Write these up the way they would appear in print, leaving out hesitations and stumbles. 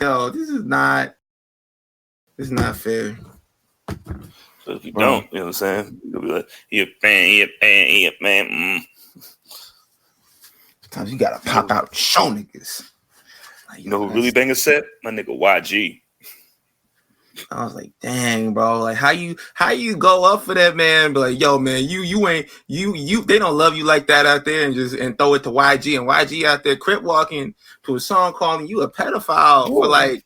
yo, this is not fair. So if you don't, you know what I'm saying? You'll be like, he a man. Sometimes you gotta pop out and show niggas. Like, you know who really bang a set? My nigga YG. I was like, dang, bro. Like, how you go up for that, man? But like, yo, man, you ain't they don't love you like that out there, and throw it to YG, and YG out there crip walking to a song calling you a pedophile for like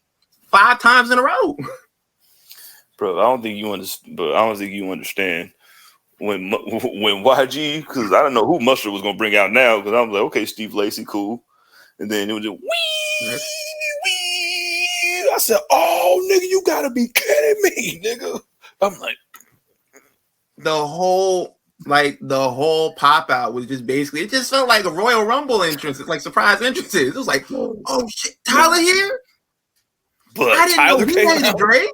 5 times in a row. Bro, I don't think you understand when YG, because I don't know who Mustard was gonna bring out now, because I'm like, okay, Steve Lacy, cool, and then it was just wee. I said, oh, nigga, you gotta be kidding me, nigga. I'm like, the whole pop out was just basically, it just felt like a Royal Rumble entrance. It's like surprise entrances. It was like, oh shit, Tyler here? But I didn't Tyler know he hated Drake.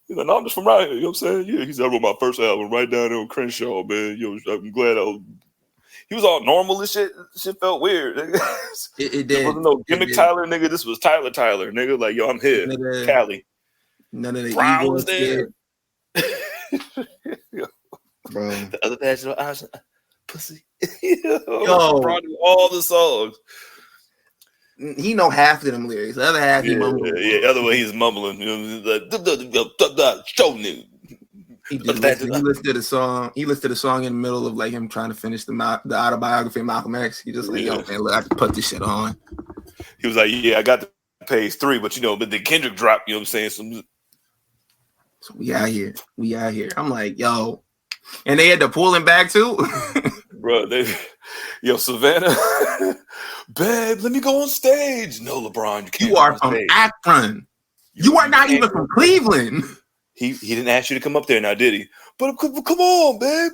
He's like, no, I'm just from right here. You know what I'm saying? Yeah, he said I wrote my first album right down there on Crenshaw, man. Yo, I'm glad he was all normal and shit. Shit felt weird. It did. There wasn't no gimmick Tyler, nigga. This was Tyler, nigga. Like, yo, I'm here. Cali. None of the Brown was there. Bro. The other passion of pussy. Yo, brought him all the songs. He know half of them lyrics. The other half he mumbling. Yeah, other way he's mumbling. You know, like, show nigga. He listed a song. He listed a song in the middle of like him trying to finish the autobiography of Malcolm X. He just like, yo, man, look, I can put this shit on. He was like, yeah, I got the page 3, but but then Kendrick dropped. You know what I'm saying? So we out here. I'm like, yo, and they had to pull him back too. Bro, Savannah, babe, let me go on stage. No, LeBron, you can't. You are from Akron. You are not even from Cleveland. He didn't ask you to come up there now, did he? But come on, babe.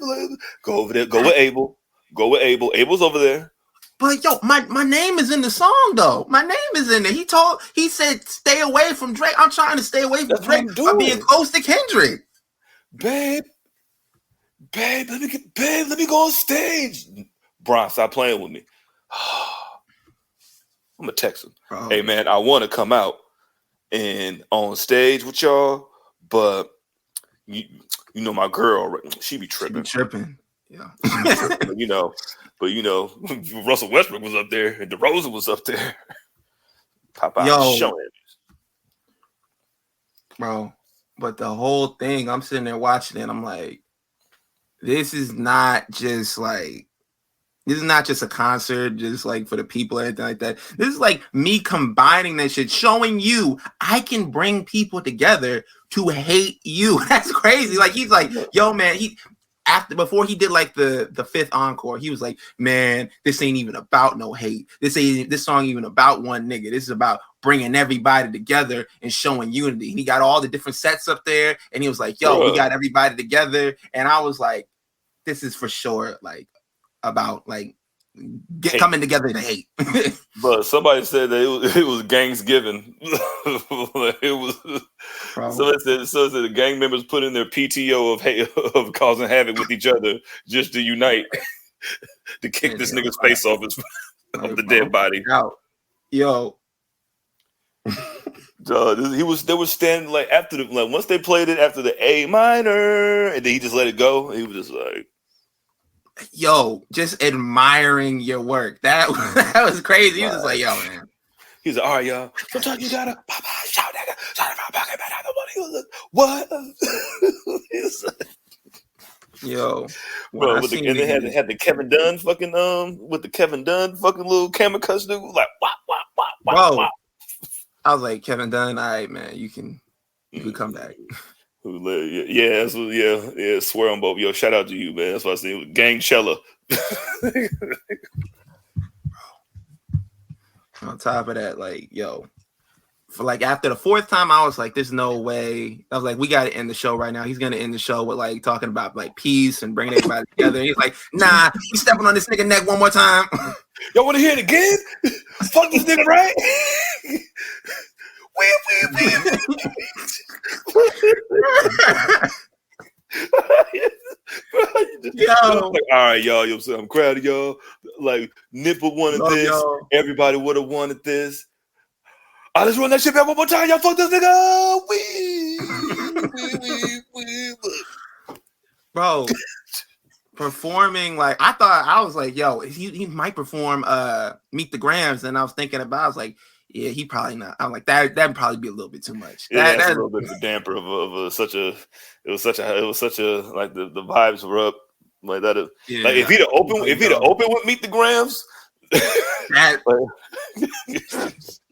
Go over there. Go with Abel. Abel's over there. But yo, my name is in the song though. My name is in there. He said stay away from Drake. I'm trying to stay away from Drake by being close to Kendrick. Babe, let me go on stage. Bron, stop playing with me. I'm gonna text him. Oh, hey man, I want to come out and on stage with y'all, but you know my girl, she be tripping. Yeah. But Russell Westbrook was up there and DeRozan was up there. Pop out showing. Bro, but the whole thing, I'm sitting there watching it, I'm like, this is not just a concert just like for the people or anything like that. This is like me combining that shit, showing you I can bring people together to hate you. That's crazy. Like he's like, yo, man, before he did like the 5th encore, he was like, man, this ain't even about no hate. This song even about one nigga. This is about bringing everybody together and showing unity. And he got all the different sets up there, and he was like, yo, we got everybody together. And I was like, this is for sure like about like coming together to hate. But somebody said that it was Gangsgiving. It was. Somebody said the gang members put in their PTO of causing havoc with each other just to unite, to kick this nigga's face off the dead body. Yo. They were standing like after once they played it after the A minor, and then he just let it go. He was just like, yo, just admiring your work. That was crazy. He was just like, yo, man. He's like, all right, y'all. Sometimes you gotta shout that. He was like, what? Yo, bro, and they had the Kevin Dunn fucking with the Kevin Dunn fucking little camera cuts dude, like wow. I was like, Kevin Dunn, all right, man, you can come back. Yeah, swear on both. Yo, shout out to you, man. That's what I said. Gang Chella. On top of that, like, yo, for like after the 4th time, I was like, there's no way. I was like, we got to end the show right now. He's gonna end the show with like talking about like peace and bringing everybody together. And he's like, nah, we stepping on this nigga neck one more time. Y'all want to hear it again? Fuck this nigga, right? Yo. Like, all right, y'all. I'm proud of y'all. Like Nipple wanted this. Y'all. Everybody would have wanted this. let's run that shit back one more time. Y'all fuck this nigga. Bro, performing like I was like, yo, he might perform Meet the Grams, and I was thinking about, I was like, yeah, he probably not. I'm like, that'd probably be a little bit too much. Yeah, that's a little bit of a damper of such a like the vibes were up like that. Yeah, like if he'd have opened with Meet the Grams.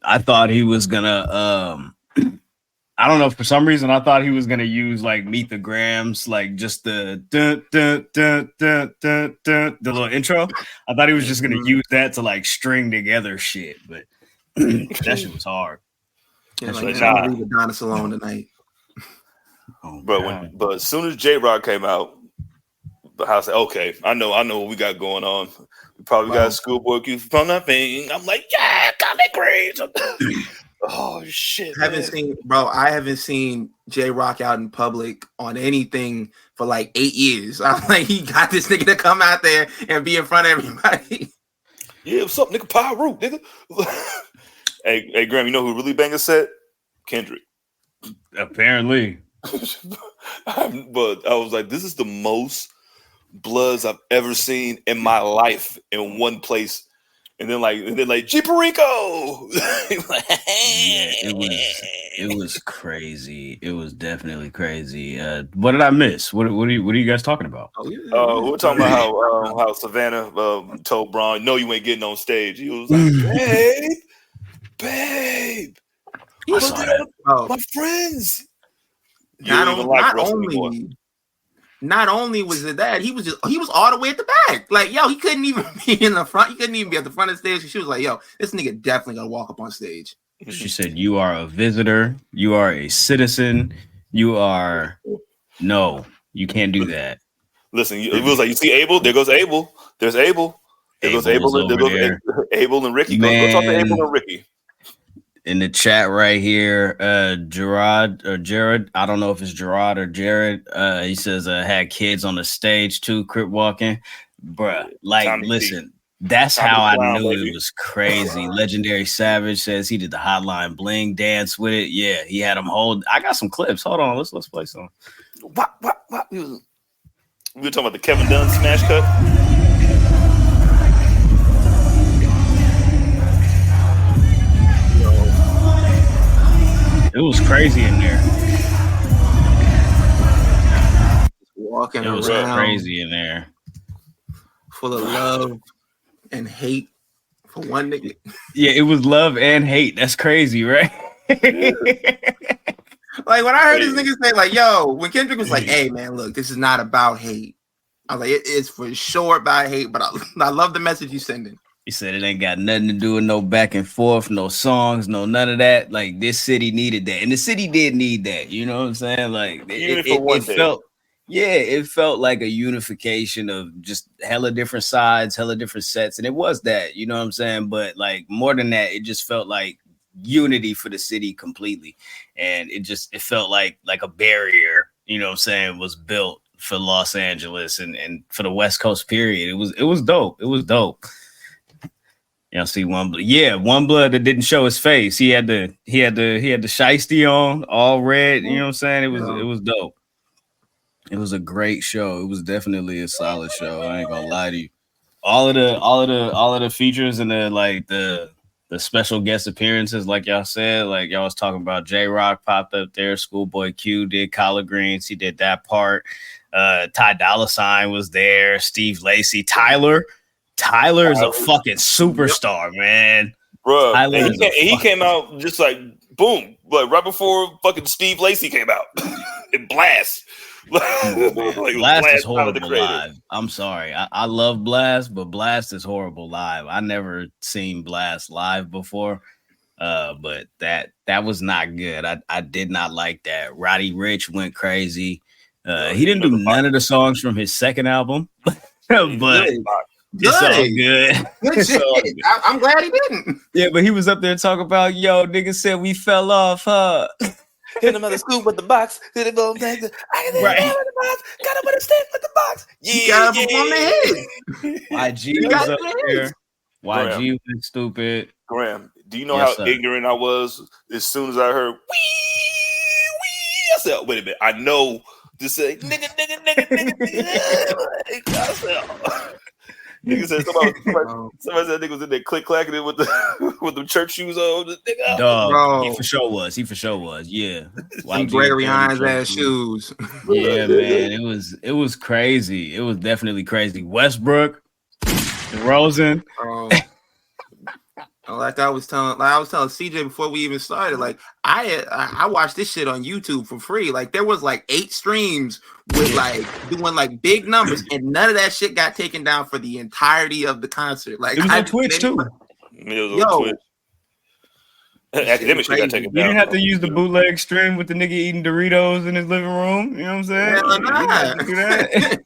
I thought he was gonna I don't know, for some reason I thought he was gonna use like Meet the Grams, like just the little intro. I thought he was just gonna use that to like string together shit, but that shit was hard. Yeah, like, I'm gonna leave Adonis alone tonight. But as soon as J-Rock came out, I said, okay, I know what we got going on. We probably got Schoolboy Q from nothing. I'm like, yeah, Comic Grades. Oh shit! I haven't seen J-Rock out in public on anything for like 8 years. I'm like, he got this nigga to come out there and be in front of everybody. Yeah, what's up, nigga? Power Root, nigga. Hey, Graham, you know who really bang a set? Kendrick. Apparently. But I was like, this is the most Bloods I've ever seen in my life in one place. And then like Jeeperico. It was crazy. It was definitely crazy. What did I miss? What are you guys talking about? We're talking about how Savannah told Braun, "No, you ain't getting on stage." He was like, "Babe, I saw that. My friends." Not only was it that, he was all the way at the back. Like, yo, he couldn't even be in the front. He couldn't even be at the front of the stage. She was like, yo, this nigga definitely gonna walk up on stage. She said, you are a visitor. You are a citizen. No, you can't do that. Listen, it was like, you see Abel? There goes Abel. There's Abel. There goes Abel. There goes Abel and Ricky. Go talk to Abel and Ricky. In the chat right here, Jared, I don't know if it's Gerard or Jared. He says, had kids on the stage too, crip walking. Bruh, like, Tommy listen, that's Tommy how I knew it was crazy. Legendary Savage says he did the Hotline Bling dance with it. Yeah, he had him hold. I got some clips. Hold on, let's play some. What? We were talking about the Kevin Dunn smash cut. It was crazy in there. Walking it was around, crazy in there. Full of love and hate for one nigga. Yeah, it was love and hate. That's crazy, right? Like, when I heard this nigga say, like, yo, when Kendrick was like, hey, man, look, this is not about hate. I was like, it's for sure about hate, but I love the message you sending. He said it ain't got nothing to do with no back and forth, no songs, no none of that. Like, this city needed that. And the city did need that. You know what I'm saying? Like, it felt like a unification of just hella different sides, hella different sets. And it was that, you know what I'm saying? But like, more than that, it just felt like unity for the city completely. And it felt like a barrier, you know what I'm saying, was built for Los Angeles and for the West Coast period. It was dope. It was dope. Y'all see One Blood. Yeah, One Blood that didn't show his face. He had the shiesty on, all red. You know what I'm saying? It was dope. It was a great show. It was definitely a solid show. I ain't gonna lie to you. All of the features and the special guest appearances, like y'all said, like y'all was talking about, J-Rock popped up there. Schoolboy Q did Collard Greens. He did that part. Ty Dolla $ign was there. Steve Lacy, Tyler is a fucking superstar, man. Bro, he came out just like boom, like right before fucking Steve Lacy came out. And Blast. Blast is horrible live. I'm sorry. I love Blast, but Blast is horrible live. I never seen Blast live before. But that was not good. I did not like that. Roddy Ricch went crazy. He didn't do none of the songs from his second album, but it's all good. Good shit. I'm glad he didn't. Yeah, but he was up there talking about, yo, nigga said we fell off, huh? Hit him on the scoop with the box. Hit him on the box. Got him with a stick with the box. Yeah, got him on the head. YG was up there. YG was stupid. Graham, Do you know Yes, how sir. ignorant I was as soon as I heard wee wee? I said, wait a minute. I know to say nigga. I said, nigga said somebody said nigga was in there click clacking it with the with the church shoes on. Nigga, Dog, Bro. he for sure was. Yeah. Some Gregory Hines ass shoes. Yeah, man. It was crazy. It was definitely crazy. Westbrook, DeRozan. Bro. Like I was telling CJ before we even started, like I watched this shit on YouTube for free. Like there was like 8 streams with like doing like big numbers, and none of that shit got taken down for the entirety of the concert. Like It was on Twitch too. It was on Twitch. Academic shit got taken down. You didn't have to use the bootleg stream with the nigga eating Doritos in his living room. You know what I'm saying? Hell nah. You didn't have to do that.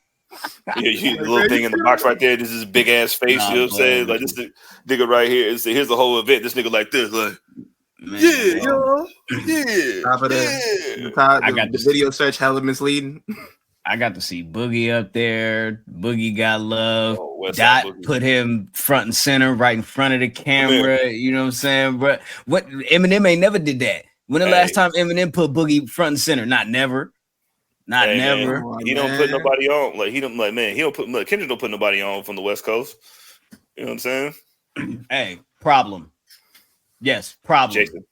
Yeah, the little thing in the box right there. This is big ass face. You know what I'm saying? Like this nigga right here. Here's the whole event. This nigga like this, like Man, yeah, yo, yeah. Top of the video search hella misleading. I got to see Boogie up there. Boogie got love. Dot put him front and center, right in front of the camera. You know what I'm saying, bro? What Eminem ain't never did that. When the last time Eminem put Boogie front and center? Not never. Never. Man. He don't put nobody on. Like he don't put Kendrick don't put nobody on from the West Coast. You know what I'm saying? Hey, problem. Yes, problem. Jason.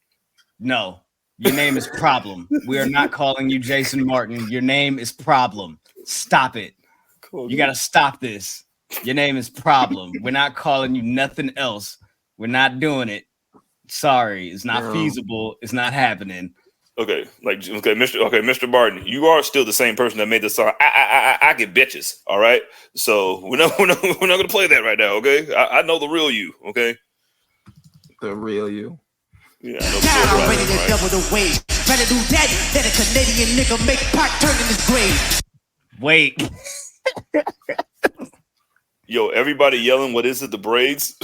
No, your name is Problem. We are not calling you Jason Martin. Your name is Problem. Stop it. Cool, you got to stop this. Your name is Problem. We're not calling you nothing else. We're not doing it. Sorry, it's not feasible. It's not happening. Okay, Mr. Martin, you are still the same person that made the song. I get bitches. All right, so we're not gonna play that right now. Okay, I know the real you. Okay, the real you. Yeah, I'm ready to double the wage. Better do that than a Canadian nigga make Pac turn in his grave. Wait. Yo, everybody yelling, what is it? The braids?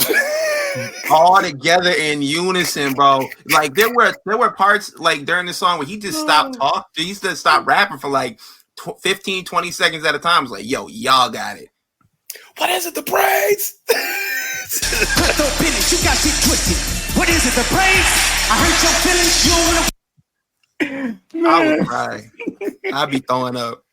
All together in unison, bro. Like there were parts like during the song where he just stopped talking. He used to stop rapping for like 15, 20 seconds at a time. It's like, yo, y'all got it. What is it? The braids? Crypto business, you got shit twisted. What is it? The braids? I hurt your feelings. You I would cry. I'd be throwing up.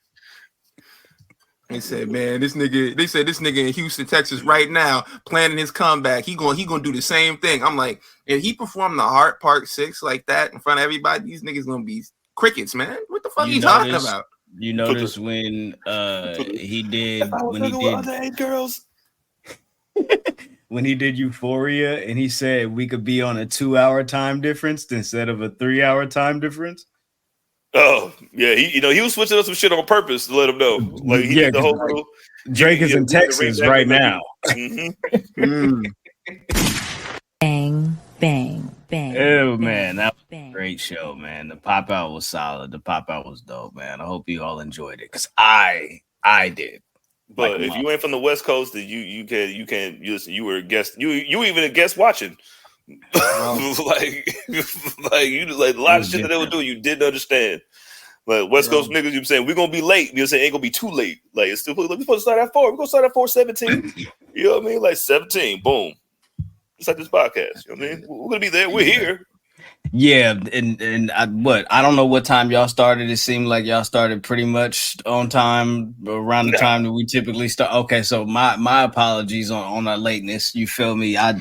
They said this nigga in Houston, Texas right now planning his comeback. He gonna do the same thing. I'm like, if he performed the Hart Park 6 like that in front of everybody, these niggas gonna be crickets, man. What the fuck are you talking about? You notice when he did underage girls. When he did Euphoria and he said we could be on a 2-hour time difference instead of a 3-hour time difference. Oh yeah, he was switching up some shit on purpose to let him know. Like he did the whole little, Drake is in Texas right now. Bang, bang, bang. Oh man, that was a great show, man. The pop out was solid. The pop out was dope, man. I hope you all enjoyed it because I did. But if you ain't from the West Coast, then you can listen. You were a guest. You even a guest watching. like you like a lot of shit that they were doing. You didn't understand. Like West Coast niggas, you saying we're gonna be late. You saying ain't gonna be too late. Like it's still we're supposed to start at 4. We're gonna start at 4:17. You know what I mean? Like 17. Boom. Just like this podcast. You know what I mean? We're gonna be there. We're here. Yeah, and I don't know what time y'all started. It seemed like y'all started pretty much on time around the time that we typically start. Okay, so my apologies on our lateness. You feel me? I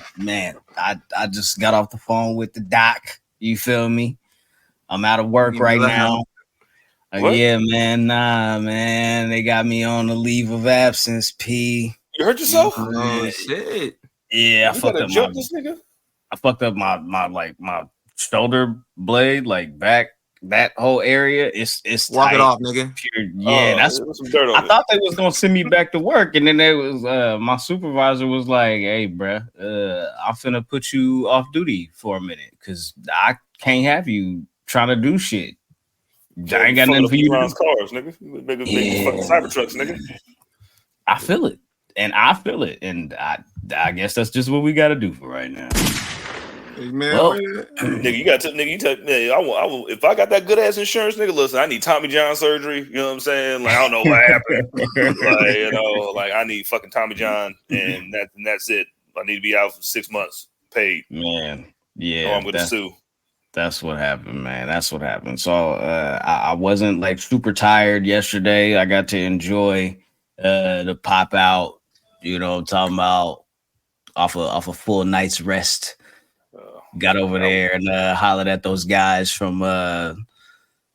just got off the phone with the doc. You feel me? I'm out of work right now. Yeah, man. Nah, man. They got me on a leave of absence. P. You hurt yourself? Oh shit. Yeah, I fucked up this nigga. I fucked up my shoulder blade, like back, that whole area. It's walk tight. It off, nigga. Yeah, that's some dirt on I thought they was gonna send me back to work, and then they was my supervisor was like, "Hey, bruh, I'm finna put you off duty for a minute because I can't have you trying to do shit. I ain't got nothing for you to do." Cars, nigga. Make fucking cyber trucks, nigga. I feel it, and I guess that's just what we got to do for right now. Man, nigga, you got to, nigga. You tell me, I will. If I got that good ass insurance, nigga, listen, I need Tommy John surgery. You know what I'm saying? Like I don't know what happened. Like like I need fucking Tommy John, and that's it. I need to be out for 6 months paid. Man, Yeah, I'm gonna sue. That's what happened, man. That's what happened. So I wasn't like super tired yesterday. I got to enjoy the pop out. You know, what I'm talking about off a full night's rest. Got over there and hollered at those guys from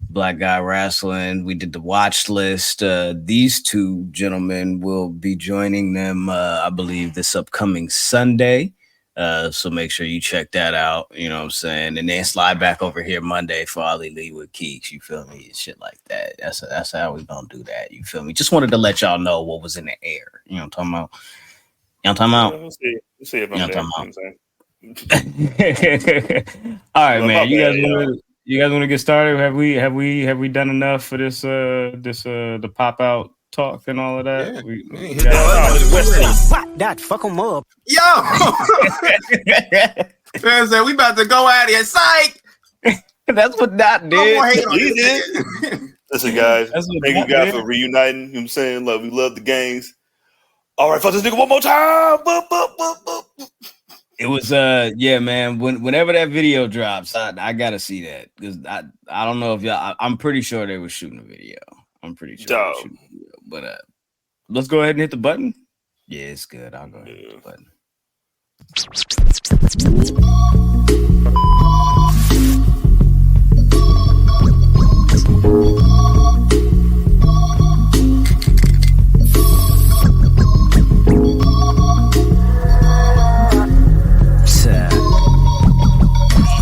Black Guy Wrestling. We did the watch list. These two gentlemen will be joining them, I believe, this upcoming Sunday. So make sure you check that out. You know what I'm saying? And then slide back over here Monday for Ali Lee with Keeks. You feel me? And shit like that. That's how we gonna do that. You feel me? Just wanted to let y'all know what was in the air. You know what I'm talking about? You know what I'm talking about? We'll see if I'm there. You know what I'm saying? All right, man. You guys want to get started? Have we done enough for this the pop out talk and all of that? That fuck them up. Yo, we about to go out here. Psych. That's what Dot did. He did. Listen, guys. Thank you guys for reuniting. You know what I'm saying? We love the gangs. All right, fuck this nigga one more time. It was yeah, man. Whenever that video drops, I gotta see that because I don't know if y'all. I'm pretty sure they were shooting a video. I'm pretty sure they were shooting a video. But let's go ahead and hit the button. Yeah, it's good. I'll go ahead and hit the button.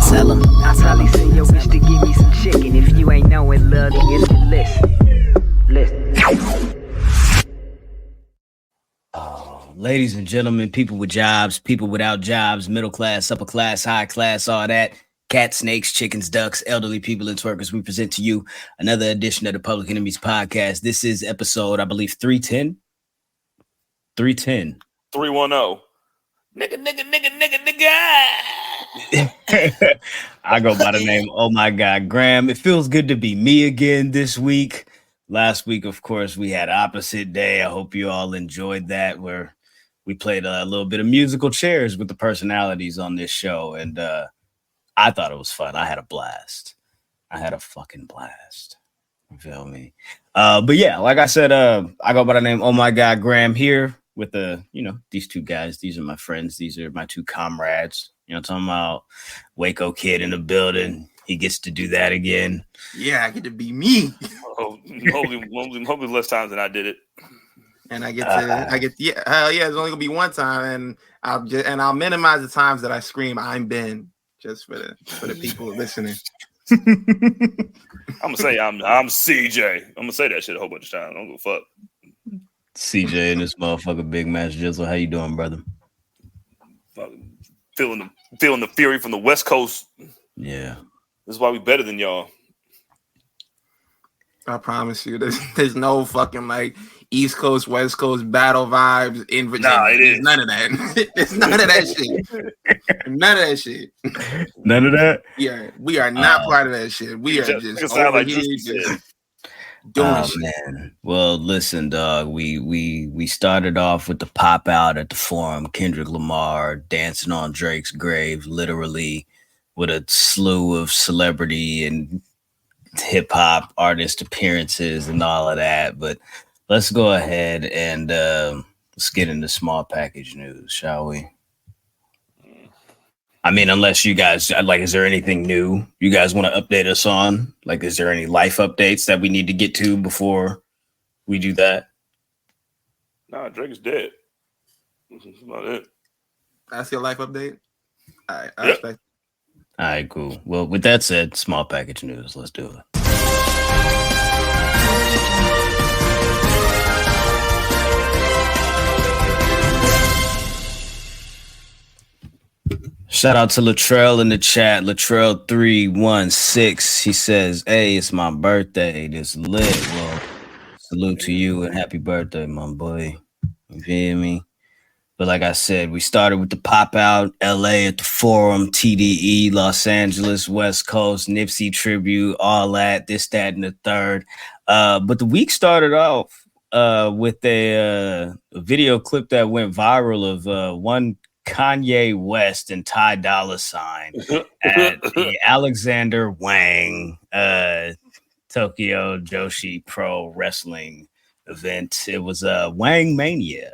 Tell him. I probably say yo wish to give me some chicken. If you ain't knowing, love, it's the list. Oh, ladies and gentlemen, people with jobs, people without jobs, middle class, upper class, high class, all that. Cats, snakes, chickens, ducks, elderly people, and twerkers. We present to you another edition of the Public Enemies Podcast. This is episode, I believe, 310. 310. 310. Nigga. I go by the name, oh my God, Graham. It feels good to be me again this week. Last week, of course, we had opposite day. I hope you all enjoyed that, where we played a little bit of musical chairs with the personalities on this show. And I thought it was fun. I had a blast. I had a fucking blast. You feel me? But yeah, like I said, I go by the name, oh my God, Graham here with these two guys. These are my friends. These are my two comrades. You know what I'm talking about? Waco Kid in the building. He gets to do that again. Yeah, I get to be me. Hopefully less times than I did it. And hell yeah, it's only gonna be one time, and I'll minimize the times that I scream I'm Ben, just for the people listening. I'm gonna say I'm CJ. I'm gonna say that shit a whole bunch of times. I don't give a fuck. CJ and this motherfucker Big Match Jizzle. How you doing, brother? Fucking feeling the fury from the West Coast. Yeah. This is why we better than y'all. I promise you, there's no fucking like East Coast, West Coast battle vibes in Virginia. Nah, it is. None of that. It's none of that shit. None of that shit. None of that? Yeah, we are not part of that shit. We are just over like here just doing shit. Man. Well, listen, dog. We started off with the pop out at the Forum. Kendrick Lamar dancing on Drake's grave, literally, with a slew of celebrity and hip hop artist appearances and all of that. But let's go ahead and let's get into small package news, shall we? I mean, unless you guys is there anything new you guys want to update us on? Like, is there any life updates that we need to get to before we do that? Nah, Drake is dead. That's about it. That's your life update? All right, I Yep. respect. All right, cool. Well, with that said, small package news. Let's do it. Shout out to Latrell in the chat. Latrell316. He says, hey, it's my birthday. This lit. Well, salute to you and happy birthday, my boy. You feel me? But like I said, we started with the pop out, LA at the Forum, TDE, Los Angeles, West Coast, Nipsey tribute, all that, this, that, and the third. But the week started off with a video clip that went viral of one Kanye West and Ty Dolla $ign at the Alexander Wang Tokyo Joshi Pro Wrestling event. It was Wang Mania.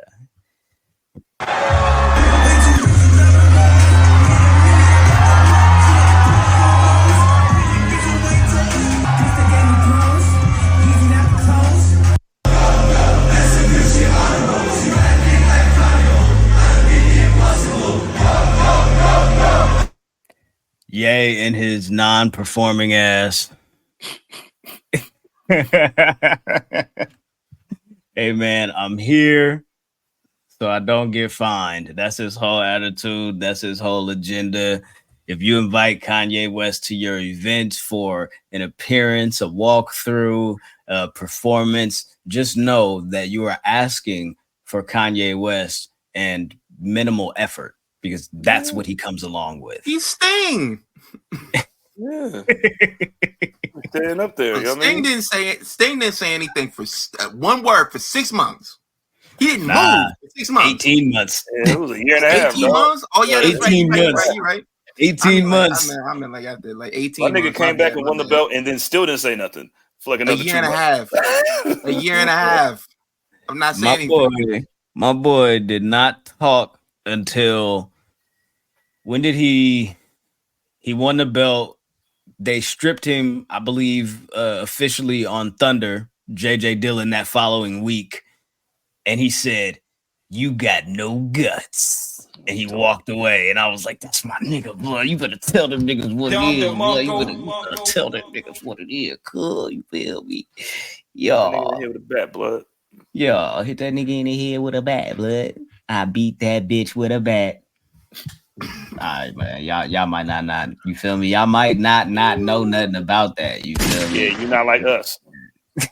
Yay in his non-performing ass. Hey man, I'm here so I don't get fined. That's his whole attitude. That's his whole agenda. If you invite Kanye West to your event for an appearance, a walkthrough, a performance, just know that you are asking for Kanye West and minimal effort, because that's what he comes along with. He's Sting. Yeah. Staying up there. You know what I mean? Sting didn't say anything for one word for 6 months. He didn't move for 6 months. 18 months. Yeah, it was a year and a half. 18 months? Oh, yeah, that's 18 right. months. You're right. 18 months. I mean, like after like 18 My nigga months. came back and won the belt and then still didn't say nothing for like another a year 2 and a months. half. A year and a half. I'm not saying anything. My boy did not talk until when did he won the belt? They stripped him, I believe, officially on Thunder, JJ Dillon, that following week. And he said, "You got no guts." And he walked away. And I was like, that's my nigga, boy. You better tell them niggas what it is, boy. You better tell them niggas what it is. Cool, you feel me? Nigga hit with a bat, blood. Yo, hit that nigga in the head with a bat, blood. I beat that bitch with a bat. All right, man. Y'all might not. You feel me? Y'all might not know nothing about that. You feel me? Yeah, you're not like us.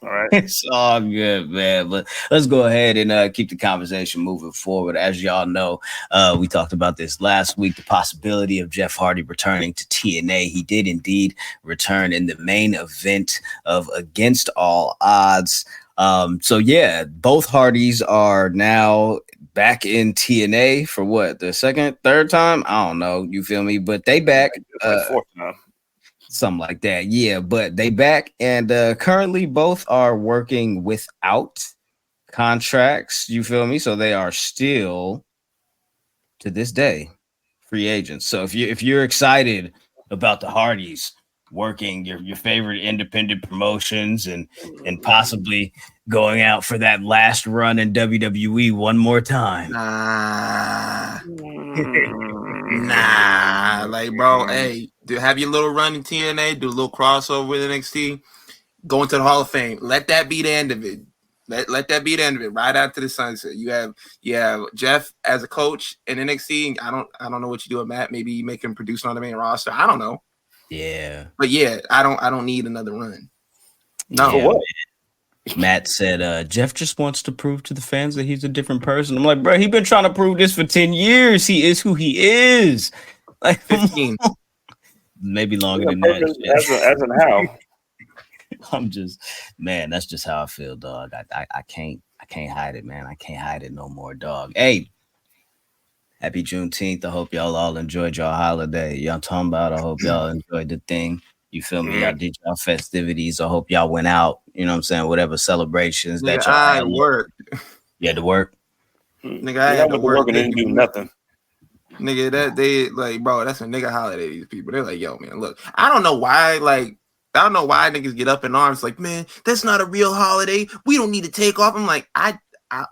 All right. It's all good, man. But let's go ahead and keep the conversation moving forward. As y'all know, we talked about this last week, the possibility of Jeff Hardy returning to TNA. He did indeed return in the main event of Against All Odds. So yeah, both Hardys are now back in TNA for what, the second, third time? I don't know. You feel me? But they back. Fourth time. Something like that. Yeah, but they back, and currently both are working without contracts. You feel me? So they are still, to this day, free agents. So if you're excited about the Hardys working your favorite independent promotions and possibly going out for that last run in WWE one more time. Nah, like, bro, hey, have your little run in TNA, do a little crossover with NXT, go into the Hall of Fame. Let that be the end of it. Let that be the end of it. Right out to the sunset. You have Jeff as a coach in NXT. I don't know what you do with Matt. Maybe you make him produce on the main roster. I don't know. Yeah. But yeah, I don't need another run. No. Yeah, what? Matt said, Jeff just wants to prove to the fans that he's a different person. I'm like, bro, he's been trying to prove this for 10 years. He is who he is. Like 15. Maybe longer than that. As in how? I'm just, man, that's just how I feel, dog. I can't hide it, man. I can't hide it no more, dog. Hey, happy Juneteenth. I hope y'all all enjoyed your holiday. Y'all talking about, I hope y'all enjoyed the thing. You feel me? Y'all did y'all festivities. I hope y'all went out. You know what I'm saying? Whatever celebrations that y'all had. Work. You had to work? Nigga, I had to work and didn't do nothing. Nigga, that they like, bro, that's a nigga holiday. These people, they're like, yo, man, look, I don't know why niggas get up in arms like, man, that's not a real holiday. We don't need to take off. I'm like, I'm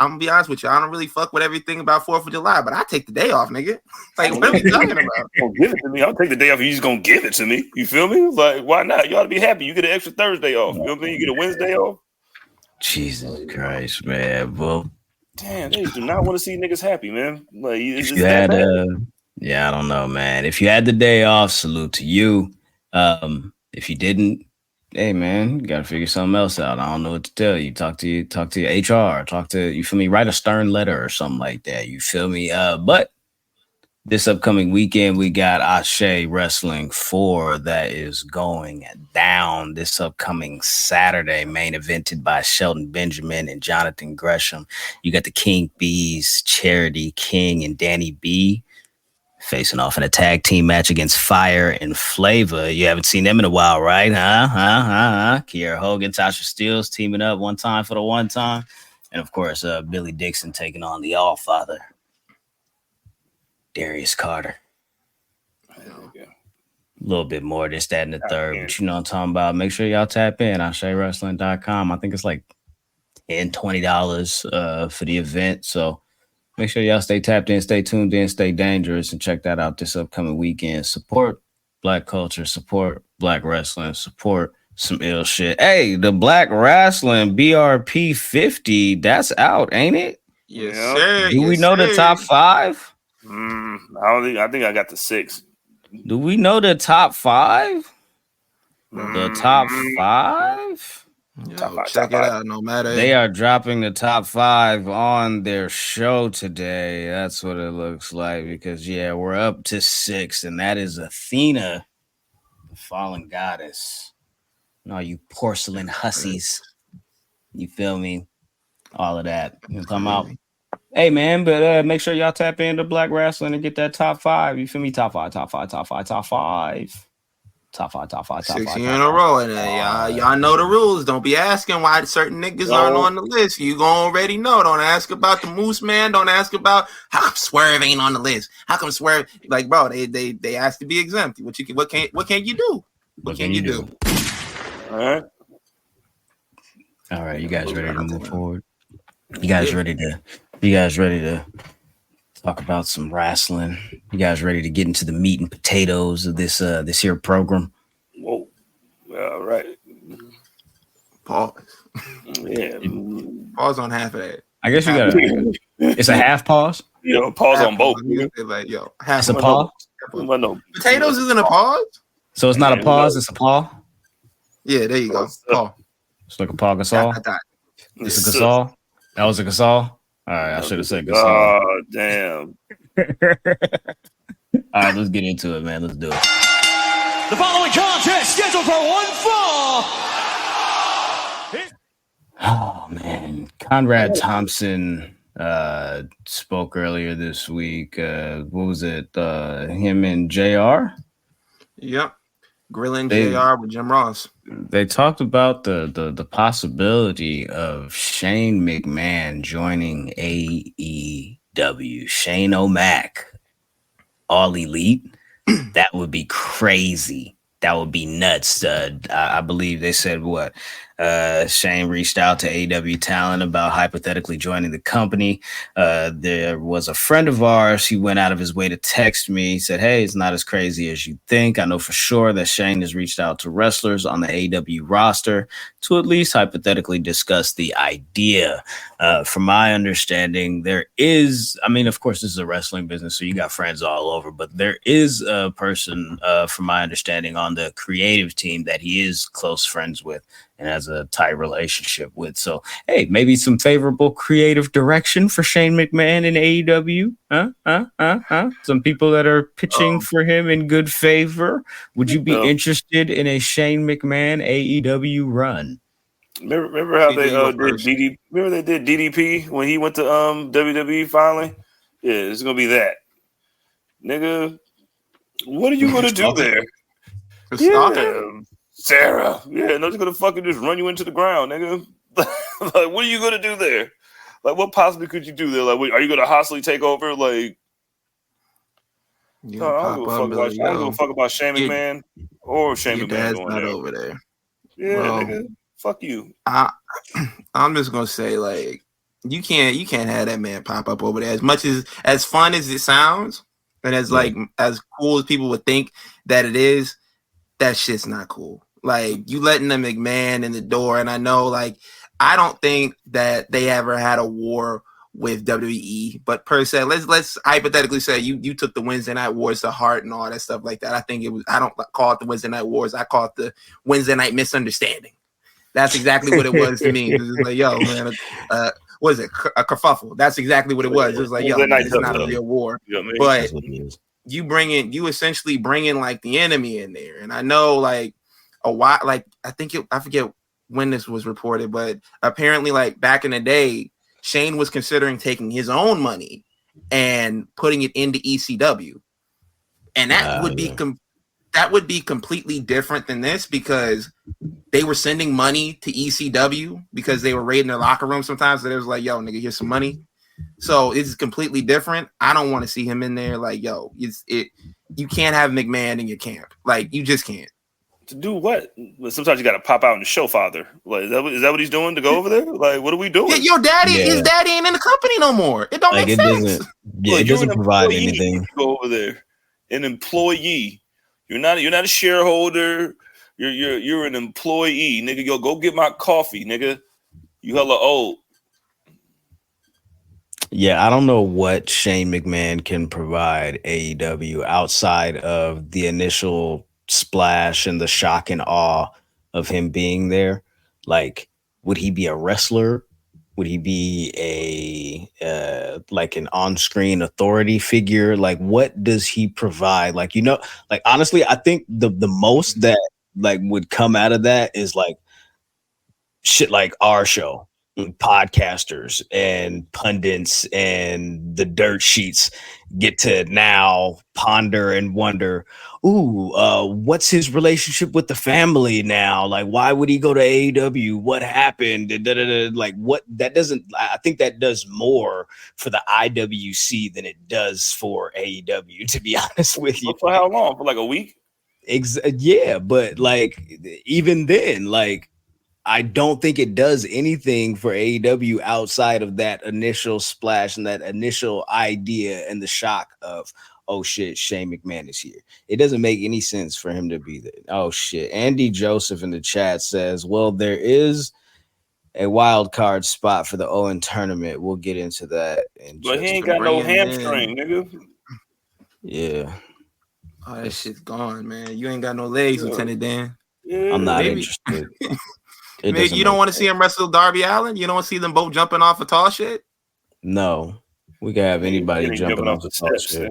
gonna be honest with you. I don't really fuck with everything about 4th of July, but I take the day off, nigga. Like, what are we talking about? Don't give it to me. I'll take the day off. You just gonna give it to me. You feel me? Like, why not? You ought to be happy. You get an extra Thursday off. You know what I mean? You get a Wednesday off. Jesus Christ, man. Well, damn, they do not want to see niggas happy, man. Like, if you had, yeah, I don't know, man. If you had the day off, salute to you. If you didn't, hey man, you gotta figure something else out. I don't know what to tell you. Talk to your HR. Talk to, you feel me? Write a stern letter or something like that. You feel me? But this upcoming weekend, we got Ashe Wrestling 4 that is going down this upcoming Saturday, main evented by Shelton Benjamin and Jonathan Gresham. You got the King Bees, Charity King, and Danny B facing off in a tag team match against Fire and Flavor. You haven't seen them in a while, right? Kiera Hogan, Tasha Steelz teaming up one time for the one time. And of course, Billy Dixon taking on the All-Father, Darius Carter. A little bit more, this, that, and the third. But you know what I'm talking about. Make sure y'all tap in on ShayWrestling.com. I think it's like $10, $20 for the event. So make sure y'all stay tapped in, stay tuned in, stay dangerous, and check that out this upcoming weekend. Support Black culture, support Black wrestling, support some ill shit. Hey, the Black Wrestling BRP50, that's out, ain't it? Yes, sir. Do we know the top 5? I think I got the 6. Do we know the top 5? The top 5? Yo, check it out. No matter. They are dropping the top 5 on their show today. That's what it looks like. Because we're up to 6, and that is Athena, the fallen goddess. And all you porcelain hussies. You feel me? All of that. You know what I'm talking about? Hey, man, but make sure y'all tap into Black Wrestling and get that top 5. You feel me? Top 5. 6 in a row. And y'all know the rules. Don't be asking why certain niggas aren't on the list. You gonna already know. Don't ask about the Moose Man. Don't ask about how come Swerve ain't on the list. How come Swerve? Like, bro, they asked to be exempt. What can you do? What can you do? All right, you guys ready to move forward? You guys ready to talk about some wrestling? You guys ready to get into the meat and potatoes of this here program? Whoa. All right. Pause. Yeah. Pause on half of that. I guess you got it's a half pause. Pause half on both. Like, it's a pause. Potatoes isn't a pause. So it's not a pause, it's a paw. Yeah, there you go. Paw. It's like a paw Gasol. It's a Gasol. That was a Gasol. All right, I should have said Gasol. Oh, damn. All right, let's get into it, man. Let's do it. The following contest scheduled for one fall. Oh, man. Conrad Thompson spoke earlier this week. What was it? Him and JR? Yep. Grilling JR with Jim Ross. They talked about the possibility of Shane McMahon joining AEW. Shane O'Mac, All Elite. That would be crazy. That would be nuts. I believe they said what? Shane reached out to AEW talent about hypothetically joining the company. There was a friend of ours. He went out of his way to text me. He said, hey, it's not as crazy as you think. I know for sure that Shane has reached out to wrestlers on the AEW roster to at least hypothetically discuss the idea. From my understanding, there is, I mean, of course, this is a wrestling business, so you got friends all over, but there is a person, from my understanding, on the creative team that he is close friends with and has a tight relationship with. So, hey, maybe some favorable creative direction for Shane McMahon in AEW. Some people that are pitching for him in good favor. Would you be interested in a Shane McMahon AEW run? Remember how they did DDP? Remember they did DDP when he went to WWE finally? Yeah, it's gonna be that. Nigga, what are you gonna do there? Sarah. Yeah, no, just gonna fucking just run you into the ground, nigga. Like, what are you gonna do there? Like, what possibly could you do there? Like, are you gonna hostily take over? Like, I don't give a fuck about Shane McMahon or Shane McMahon. Dad's not over there. Yeah, nigga. Fuck you. I'm just gonna say, like, you can't have that man pop up over there. As much as fun as it sounds, and as as cool as people would think that it is, that shit's not cool. Like, you letting the McMahon in the door, and I know, like, I don't think that they ever had a war with WWE, but per se, let's hypothetically say you took the Wednesday Night Wars to heart and all that stuff like that. I think it was, I don't call it the Wednesday Night Wars, I call it the Wednesday Night Misunderstanding. That's exactly what it was to me. It was like, yo, man, what is it? A kerfuffle. That's exactly what it was. It was like, yo, man, it's not a real war. You know what I mean? But you essentially bring in like the enemy in there. And I know, like, a while, like, I forget when this was reported, but apparently, like, back in the day, Shane was considering taking his own money and putting it into ECW. And that would be completely different than this because they were sending money to ECW because they were raiding their locker room sometimes. So it was like, yo, nigga, here's some money. So it's completely different. I don't want to see him in there. Like, yo, you can't have McMahon in your camp. Like, you just can't. To do what? Sometimes you got to pop out in the show, father. Like, is that what he's doing to go over there? Like, what are we doing? Yeah, your daddy, his daddy ain't in the company no more. It don't make sense. It doesn't provide anything. Go over there, an employee. You're not a shareholder. You're an employee, nigga. Yo, go get my coffee, nigga. You hella old. Yeah, I don't know what Shane McMahon can provide AEW outside of the initial splash and the shock and awe of him being there. Like, would he be a wrestler? Would he be a like an on-screen authority figure? Like, what does he provide? Like, like honestly, I think the most that like would come out of that is like shit like our show. Podcasters and pundits and the dirt sheets get to now ponder and wonder, what's his relationship with the family now? Like, why would he go to AEW? What happened? Like, what that doesn't, I think that does more for the IWC than it does for AEW, to be honest with you. For how long? For like a week? Yeah, but like, even then, like, I don't think it does anything for AEW outside of that initial splash and that initial idea and the shock of, oh shit, Shane McMahon is here. It doesn't make any sense for him to be there. Oh shit. Andy Joseph in the chat says, well, there is a wild card spot for the Owen tournament. We'll get into that. But he ain't got no hamstring, nigga. Yeah. Oh, that shit's gone, man. You ain't got no legs, Lieutenant Dan. Yeah, I'm not interested. Maybe you don't want to see him wrestle Darby Allin? You don't want to see them both jumping off of tall shit? No. We can have anybody jumping off the tall shit.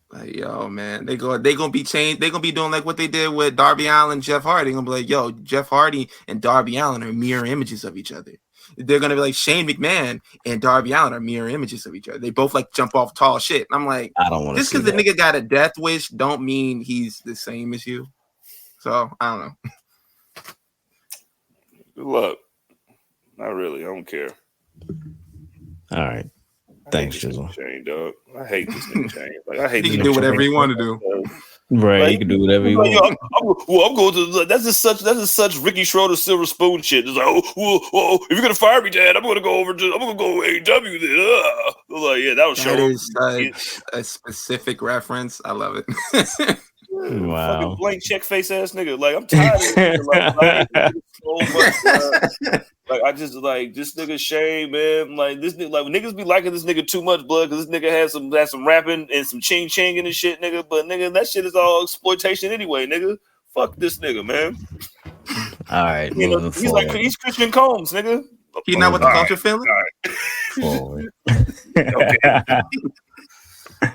Like, yo, man, they gonna be changed. They gonna be doing like what they did with Darby Allin, Jeff Hardy. They're gonna be like, yo, Jeff Hardy and Darby Allin are mirror images of each other. They're gonna be like Shane McMahon and Darby Allin are mirror images of each other. They both like jump off tall shit. And I'm like, I don't want to. Just because the nigga got a death wish don't mean he's the same as you. So I don't know. Good luck. Not really. I don't care. All right. Thanks, Jizzle. Shane, dog. I hate this nigga Shane. Like, I hate. He can do whatever he want to do. Right, like, he can do whatever he wants. I'm going to. That's just such Ricky Schroeder silver spoon shit. It's like, if you're gonna fire me, Dad, I'm gonna go to AEW then. Like, yeah, that was That is such a specific reference. I love it. Wow. Fucking blank check face ass nigga. Like, I'm tired of this nigga. So much, like, I just like this nigga Shane, man. Like, this nigga, like, niggas be liking this nigga too much, blood, because this nigga has some rapping and some ching and shit, nigga. But nigga, that shit is all exploitation anyway, nigga. Fuck this nigga, man. All right, he's Christian Combs, nigga. He not with the culture feeling. Forward.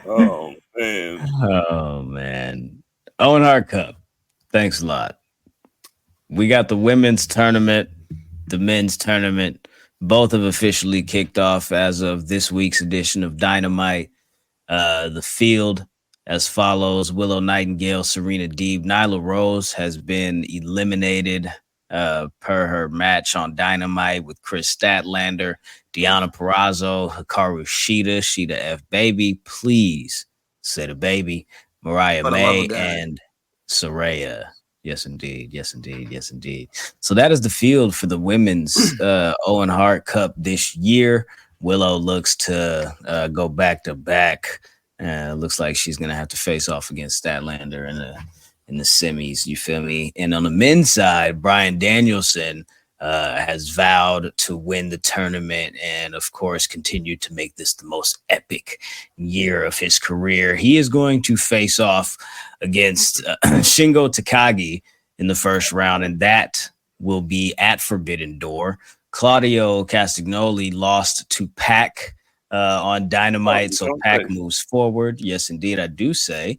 Oh man. Owen Hart Cup. Thanks a lot. We got the women's tournament, the men's tournament. Both have officially kicked off as of this week's edition of Dynamite. The field as follows: Willow Nightingale, Serena Deeb, Nyla Rose has been eliminated per her match on Dynamite with Chris Statlander, Deonna Purrazzo, Hikaru Shida F Baby, please say the baby, Mariah May, and Saraya. Yes, indeed. Yes, indeed. Yes, indeed. So that is the field for the women's Owen Hart Cup this year. Willow looks to go back to back. Looks like she's going to have to face off against Statlander in the semis. You feel me? And on the men's side, Bryan Danielson has vowed to win the tournament and, of course, continue to make this the most epic year of his career. He is going to face off against Shingo Takagi in the first round, and that will be at Forbidden Door. Claudio Castagnoli lost to Pac on Dynamite, so Pac moves forward. Yes, indeed, I do say.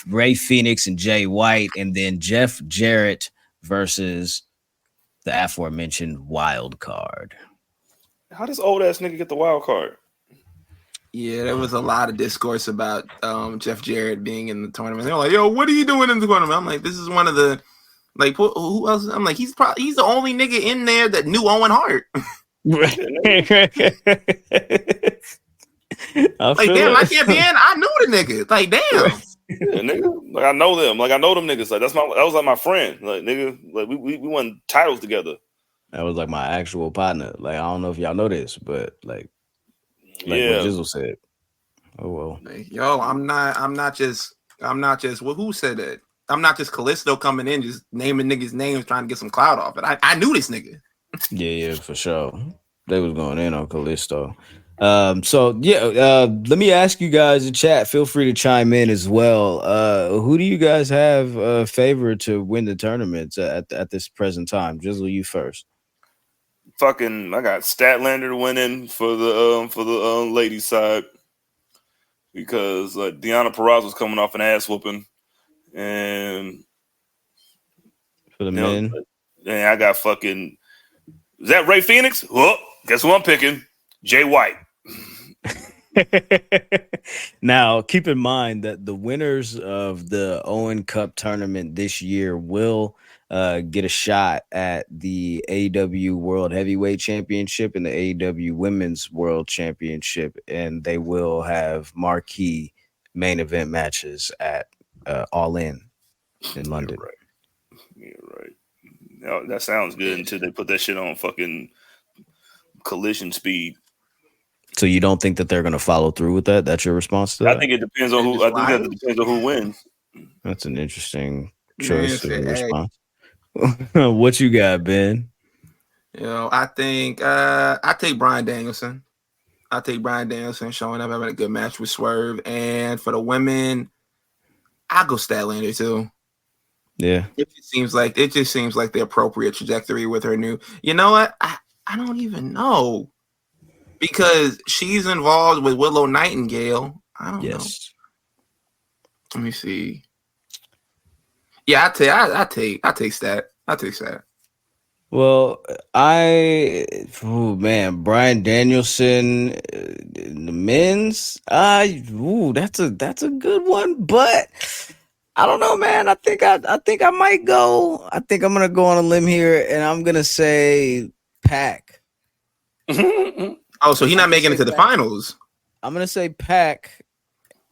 Ray Phoenix and Jay White, and then Jeff Jarrett versus the aforementioned wild card. How does old ass nigga get the wild card? Yeah, there was a lot of discourse about Jeff Jarrett being in the tournament. They're like, "Yo, what are you doing in the tournament?" I'm like, "This is one of the like who else?" I'm like, "He's the only nigga in there that knew Owen Hart." Like, damn, I can't be in. I knew the nigga. Like, damn. Yeah, nigga. Like I know them. Like I know them niggas. Like that was like my friend. Like nigga. Like we won titles together. That was like my actual partner. Like I don't know if y'all know this, but like what Jizzle said. Oh well. Like, yo, I'm not just well, who said that? I'm not just Callisto coming in, just naming niggas' names, trying to get some clout off it. I knew this nigga. Yeah, for sure. They was going in on Callisto. So let me ask you guys in chat. Feel free to chime in as well. Who do you guys have favored to win the tournament at this present time? Jizzle, you first. I got Statlander winning for the ladies side because Deonna Purrazzo's coming off an ass whooping, and for the men, and I got fucking. Is that Ray Phoenix? Well, guess who I'm picking? Jay White. Now, keep in mind that the winners of the Owen Cup tournament this year will get a shot at the AEW World Heavyweight Championship and the AEW Women's World Championship, and they will have marquee main event matches at All In London. You're right. Now, that sounds good until they put that shit on fucking Collision speed. So you don't think that they're going to follow through with that? That's your response to that? I think it depends on who. I think that depends on who wins. That's an interesting choice of response. What you got, Ben? I think I take Bryan Danielson. I take Bryan Danielson showing up having a good match with Swerve, and for the women, I go Statlander too. Yeah, it just seems like the appropriate trajectory with her new. You know what? I don't even know. Because she's involved with Willow Nightingale. I don't know. Let me see. Yeah, I take Stat. Well, Bryan Danielson, the men's. That's a good one, but I don't know, man. I think I might go. I think I'm gonna go on a limb here, and I'm gonna say Pac. Oh, so he's not making it to the finals. I'm gonna say Pac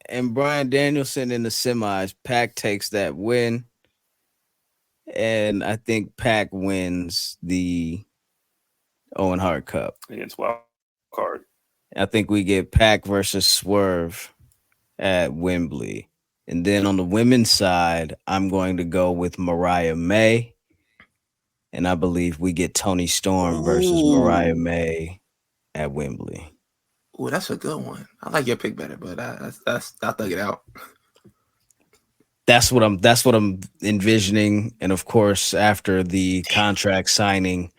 and Bryan Danielson in the semis. Pac takes that win, and I think Pac wins the Owen Hart Cup against Wild Card. I think we get Pac versus Swerve at Wembley, and then on the women's side, I'm going to go with Mariah May, and I believe we get Toni Storm versus Mariah May at Wembley. Oh, that's a good one. I like your pick better, but I'll thug it out. That's what I'm envisioning, and of course, after the contract signing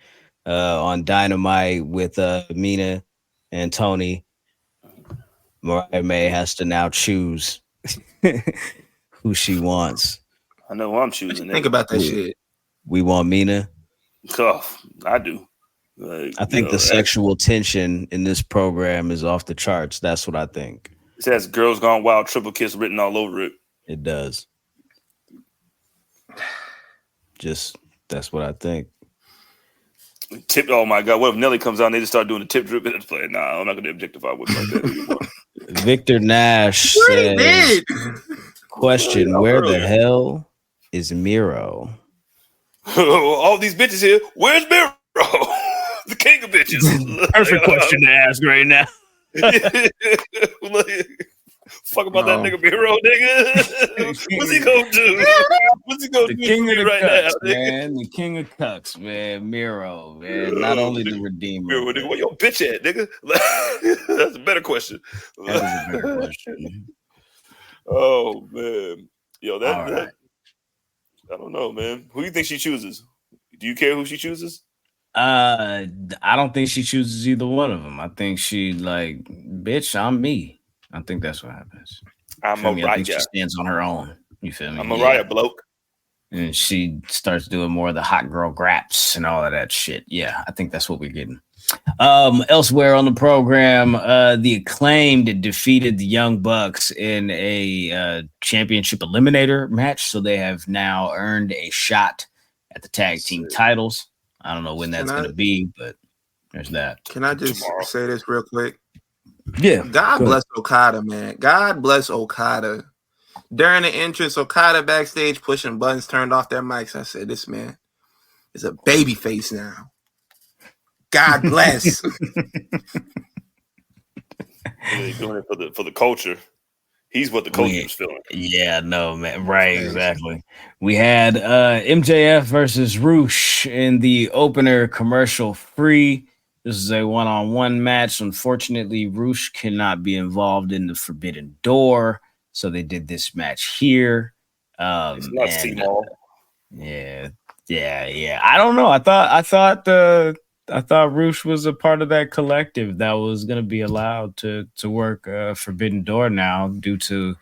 on Dynamite with Mina and Tony, Mariah May has to now choose who she wants. I know who I'm choosing. Think about that shit. We want Mina. Oh, I do. I think the sexual tension in this program is off the charts. That's what I think. It says Girls Gone Wild triple kiss written all over it. It does. Just that's what I think. Tip. Oh my God! What if Nelly comes out and they just start doing the tip drip and it's like, nah, I'm not gonna objectify women like that anymore. Victor Nash says, question, where the hell is Miro? All these bitches here. Where's Miro? The king of bitches. Perfect question to ask right now. Fuck about that nigga Miro, nigga. What's he gonna do? What's he gonna do? The king of the right cucks, now, man. The king of cucks, man. Miro, man. Not only the redeemer. Miro, nigga, where your bitch at, nigga? That's a better question. That is a better question. Oh man, yo, that right. I don't know, man. Who do you think she chooses? Do you care who she chooses? I don't think she chooses either one of them. I think she like, bitch, I'm me. I think that's what happens. I'm Mariah. I think she stands on her own. You feel me? I'm Mariah, bloke. And she starts doing more of the hot girl graps and all of that shit. Yeah, I think that's what we're getting. Elsewhere on the program, the Acclaimed defeated the Young Bucks in a championship eliminator match, so they have now earned a shot at the tag team titles. I don't know when that's going to be, but there's that. Can I just say this real quick? Yeah. God bless Okada, man. God bless Okada. During the entrance, Okada backstage pushing buttons, turned off their mics. I said, this man is a baby face now. God bless. He's doing it for the culture. He's what the culture is feeling. Yeah, no, man. Right, exactly. We had MJF versus Roosh in the opener commercial free. This is a one-on-one match. Unfortunately, Roosh cannot be involved in the Forbidden Door, so they did this match here. It's not C-Mall. Yeah. I don't know. I thought Roosh was a part of that collective that was going to be allowed to work Forbidden Door now due to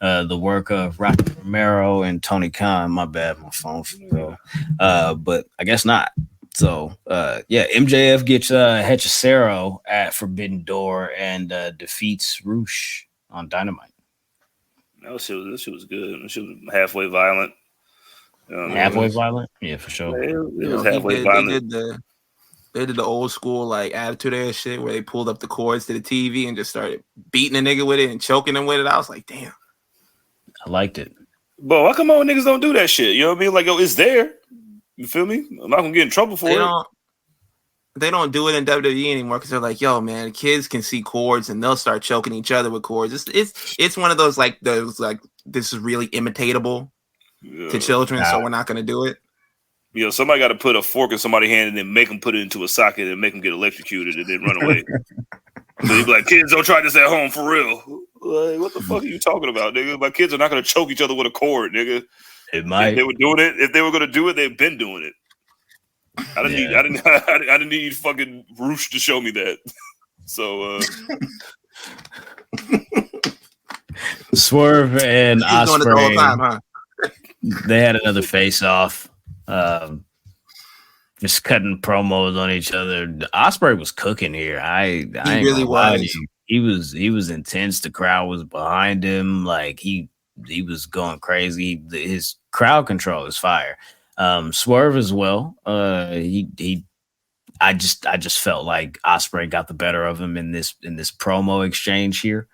the work of Rocky Romero and Tony Khan. My bad, my phone fell. But I guess not. So, MJF gets Hechicero at Forbidden Door and defeats Roosh on Dynamite. This shit was good. This shit was halfway violent. Halfway violent? Yeah, for sure. It was halfway violent. They did the old school like attitude ass shit where they pulled up the cords to the TV and just started beating a nigga with it and choking him with it. I was like, damn. I liked it. But why come on niggas don't do that shit? You know what I mean? Like, yo, it's there. You feel me? I'm not gonna get in trouble for it. They don't do it in WWE anymore because they're like, yo, man, kids can see cords and they'll start choking each other with cords. It's one of those this is really imitatable to children, so we're not gonna do it. You know, somebody got to put a fork in somebody's hand and then make them put it into a socket and make them get electrocuted and then run away. So you be like, kids, don't try this at home for real. Like, what the fuck are you talking about, nigga? My kids are not going to choke each other with a cord, nigga. It might. If they were doing it, if they were going to do it, they've been doing it. I didn't need fucking Roosh to show me that. So, Swerve and Ospreay, doing it the whole time, huh? They had another face-off. Just cutting promos on each other. Ospreay was cooking here. He really was. He was intense. The crowd was behind him. Like he was going crazy. His crowd control is fire. Swerve as well. I just felt like Ospreay got the better of him in this promo exchange here.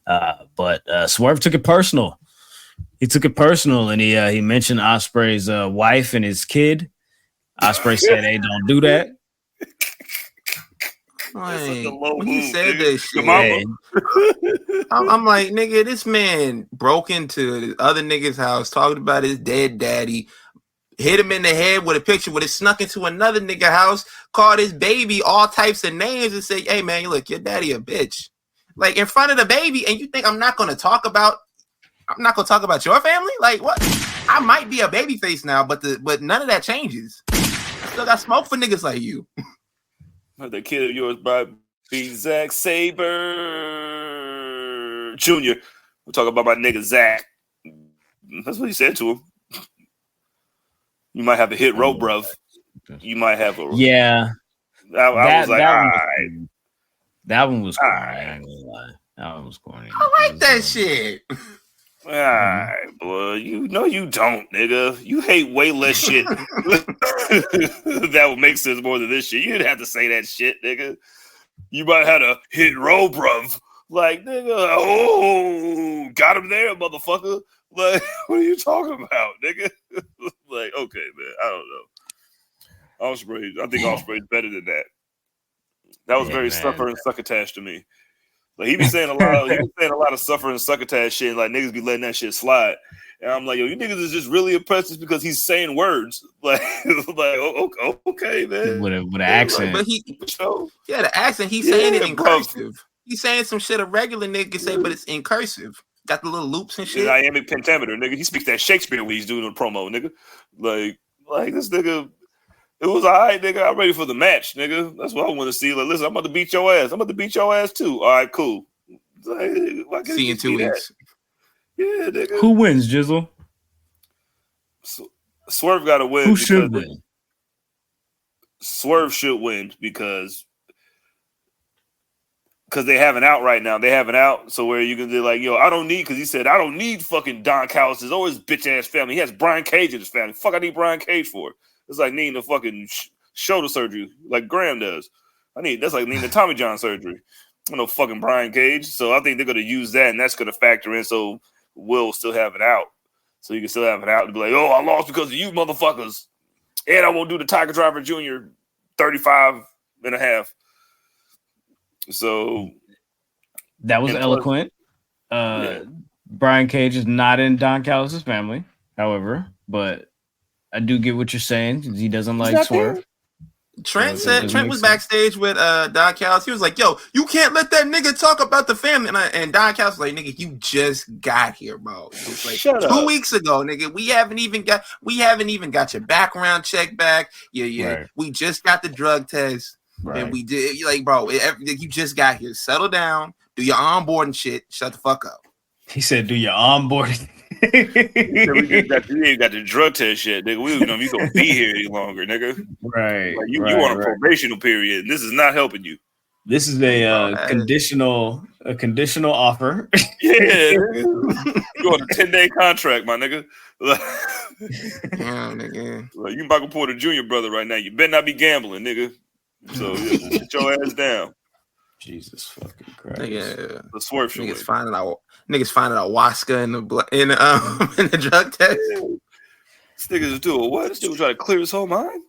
But Swerve took it personal. He took it personal, and he mentioned Ospreay's wife and his kid. Ospreay said, "Hey, don't do that." When he said that shit, I'm like, nigga, this man broke into the other nigga's house, talking about his dead daddy, hit him in the head with a picture, but it snuck into another nigga house, called his baby all types of names, and say, "Hey, man, look, your daddy a bitch," like in front of the baby, and you think I'm not gonna talk about your family? Like what? I might be a baby face now, but none of that changes. I still got smoke for niggas like you. The kid of yours be Zack Sabre Jr. We're talking about my nigga Zack. That's what he said to him. You might have a hit row, bruv. You might have a I was like, all right. That one was corny. I ain't gonna lie. That one was corny. I like that shit. All right, boy. You know you don't, nigga. You hate way less shit. That would make sense more than this shit. You didn't have to say that shit, nigga. You might have a hit row, bruv. Like, nigga, got him there, motherfucker. Like, what are you talking about, nigga? Like, okay, man. I don't know. Ospreay, I think Osprey's better than that. That was very suffer and succotash to me. Like he be saying a lot of suffer and succotash shit. Like niggas be letting that shit slide, and I'm like, yo, you niggas is just really impressed just because he's saying words. Like okay, man. With an accent, but the accent. He's saying it in cursive. He's saying some shit a regular nigga can say, but it's in cursive. Got the little loops and shit. Dynamic pentameter, nigga. He speaks that Shakespeare when he's doing a promo, nigga. Like this nigga. It was all right, nigga. I'm ready for the match, nigga. That's what I want to see. Like, listen, I'm about to beat your ass. I'm about to beat your ass too. All right, cool. Like, see you in 2 weeks. Yeah, nigga. Who wins, Jizzle? Swerve got to win. Who should win? Swerve should win because because they have an out right now. They have an out, so where you can do like, yo, I don't need, because he said I don't need fucking Don Callis' or his bitch ass family. He has Brian Cage in his family. Fuck, I need Brian Cage for. It's like needing a fucking shoulder surgery, like Graham does. That's like needing a Tommy John surgery. I know fucking Brian Cage. So I think they're gonna use that, and that's gonna factor in. So Will still have it out. So you can still have it out and be like, oh, I lost because of you motherfuckers. And I won't do the Tiger Driver Jr. 35 and a half. So that was eloquent. Brian Cage is not in Don Callis' family, however, but I do get what you're saying. He doesn't like Swerve. Trent was backstage with Don Callis. He was like, yo, you can't let that nigga talk about the family. And Don Callis was like, nigga, you just got here, bro. It's like Shut 2 up. weeks ago, nigga. We haven't even got your background check back. Yeah. Right. We just got the drug test. Right. And we did, like, bro, you just got here. Settle down. Do your onboarding shit. Shut the fuck up. He said, do your onboarding. We ain't got the drug test shit, nigga. We don't know if you gonna be here any longer, nigga. Right. Like you on a probational period. This is not helping you. This is a conditional offer. Yeah, nigga. You on a 10-day contract, my nigga. Damn, nigga. Like, you Michael Porter Jr. brother right now. You better not be gambling, nigga. So sit your ass down. Jesus fucking Christ. Yeah. The Swerve show. Niggas finding out Waska in the drug test. This nigga's doing what? This nigga trying to clear his whole mind.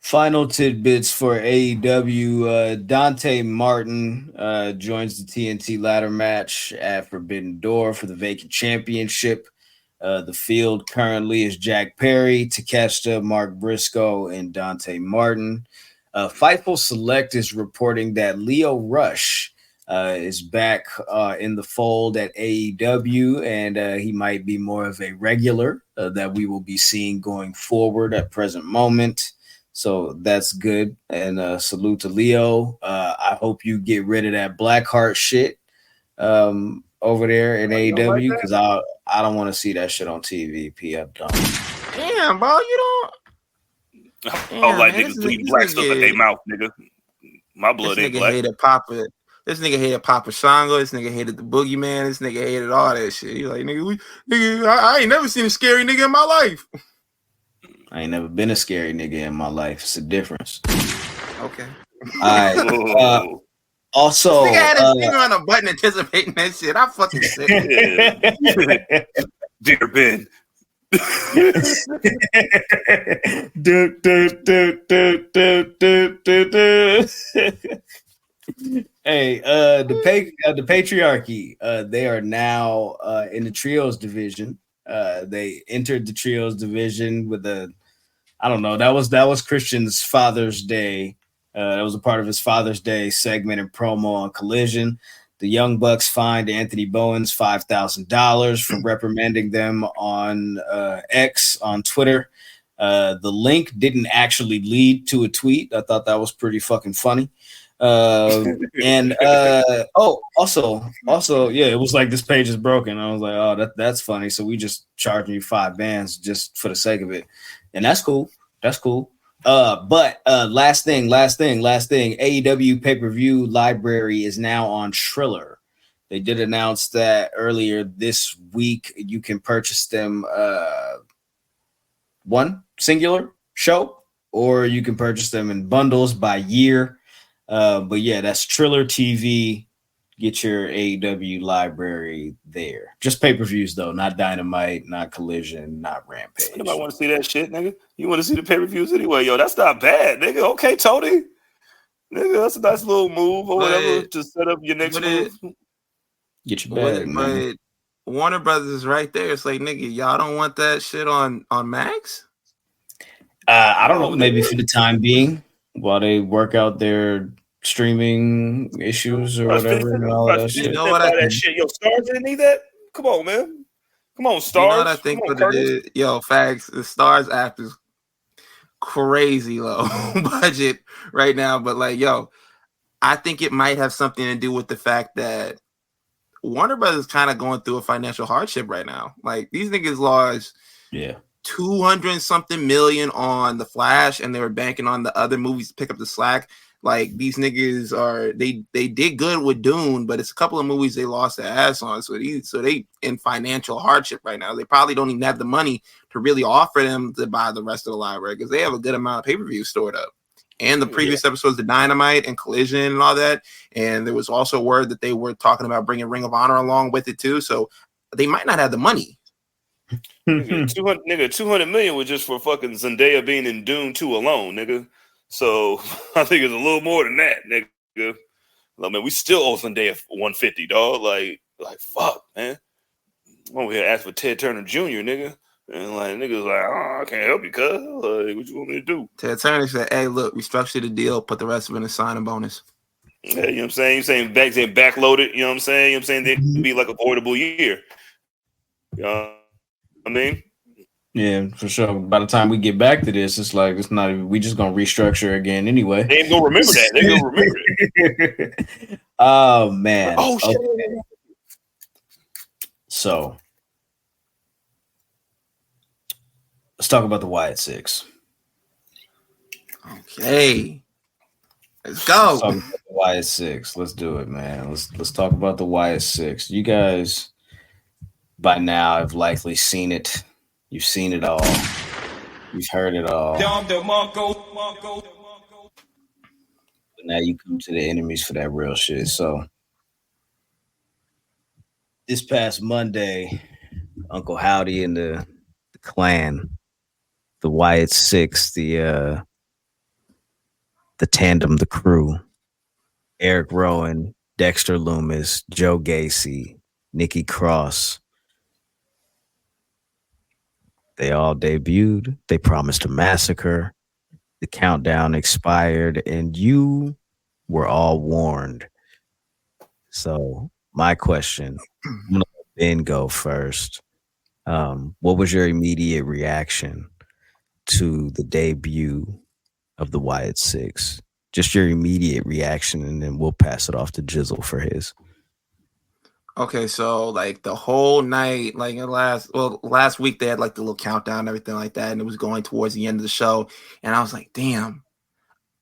Final tidbits for AEW. Dante Martin joins the TNT ladder match at Forbidden Door for the vacant championship. The field currently is Jack Perry, Takeshita, Mark Briscoe, and Dante Martin. Fightful Select is reporting that Leo Rush is back in the fold at AEW, and he might be more of a regular that we will be seeing going forward at present moment. So that's good. And salute to Leo. I hope you get rid of that Blackheart shit over there in AEW, because I don't want to see that shit on TV. I'm done. Damn, bro, you don't. Oh, like niggas bleed black stuff at their mouth, nigga. My blood ain't black. This nigga hated Papa Shango. This nigga hated the Boogeyman. This nigga hated all that shit. He like, nigga, I ain't never seen a scary nigga in my life. I ain't never been a scary nigga in my life. It's a difference. Okay. All right. Also, this nigga had his finger on a button anticipating that shit. I fucking sick. Dear Ben. Hey, the patriarchy, they are now in the trios division. They entered the trios division with I don't know, that was Christian's Father's Day. That was a part of his Father's Day segment and promo on Collision. The Young Bucks fined Anthony Bowens $5,000 for reprimanding them on X on Twitter. The link didn't actually lead to a tweet. I thought that was pretty fucking funny. Also, yeah, it was like this page is broken. I was like, oh, that's funny. So we just charging you $5 just for the sake of it, and that's cool. That's cool. But last thing, AEW pay-per-view library is now on Triller. They did announce that earlier this week. You can purchase them one singular show, or you can purchase them in bundles by year. But yeah, that's Triller TV. Get your AEW library there. Just pay-per-views though, not Dynamite, not Collision, not Rampage. Nobody want to see that shit, nigga. You want to see the pay-per-views anyway, yo. That's not bad, nigga. Okay, Tony. Nigga, that's a nice little move or whatever to set up your next move. Get your bag, man. But Warner Brothers is right there. It's like, nigga, y'all don't want that shit on Max? I don't know. Maybe for the time being, while they work out their streaming issues or whatever and all that shit. You know what I think? Yo, Stars didn't need that? Come on, man. Come on, Stars. You know what I think what it is? Yo, facts. The Stars app is crazy low budget right now. But like, yo, I think it might have something to do with the fact that Warner Brothers is kind of going through a financial hardship right now. Like, these niggas lost 200 something million on The Flash, and they were banking on the other movies to pick up the slack. Like these niggas are they did good with Dune, but it's a couple of movies they lost their ass on. So they in financial hardship right now. They probably don't even have the money to really offer them to buy the rest of the library because they have a good amount of pay-per-view stored up. And the previous episodes, the Dynamite and Collision and all that. And there was also word that they were talking about bringing Ring of Honor along with it too. So they might not have the money. Nigga, 200 million was just for fucking Zendaya being in Dune 2 alone, nigga. So I think it's a little more than that, nigga. I mean, we still owe Zendaya 150, dog. Like fuck, man. I'm over here asking for Ted Turner Jr., nigga. And like niggas like, oh, I can't help you, cuz. Like, what you want me to do? Ted Turner said, hey, look, we structured the deal, put the rest of it in a signing bonus. Yeah, you know what I'm saying? You're saying backloaded, you know what I'm saying? You know what I'm saying? They could be like a voidable year. You know what I mean? Yeah, for sure. By the time we get back to this, it's like it's not even, we just gonna restructure again anyway. They ain't gonna remember that. They gonna remember it. Oh man. Oh shit. Okay. So let's talk about the Wyatt Six. Okay. Let's go. Let's talk about the Wyatt Six. Let's do it, man. Let's talk about the Wyatt Six. You guys by now have likely seen it. You've seen it all. You've heard it all. But now you come to the enemies for that real shit. So this past Monday, Uncle Howdy and the clan, the Wyatt Six, the tandem, the crew, Eric Rowan, Dexter Loomis, Joe Gacy, Nikki Cross, they all debuted. They promised a massacre. The countdown expired, and you were all warned. So my question, I'm gonna let Ben go first. What was your immediate reaction to the debut of the Wyatt Six? Just your immediate reaction, and then we'll pass it off to Jizzle for his. Okay, so like the whole night, like last week they had like the little countdown and everything like that, and it was going towards the end of the show, and I was like, damn.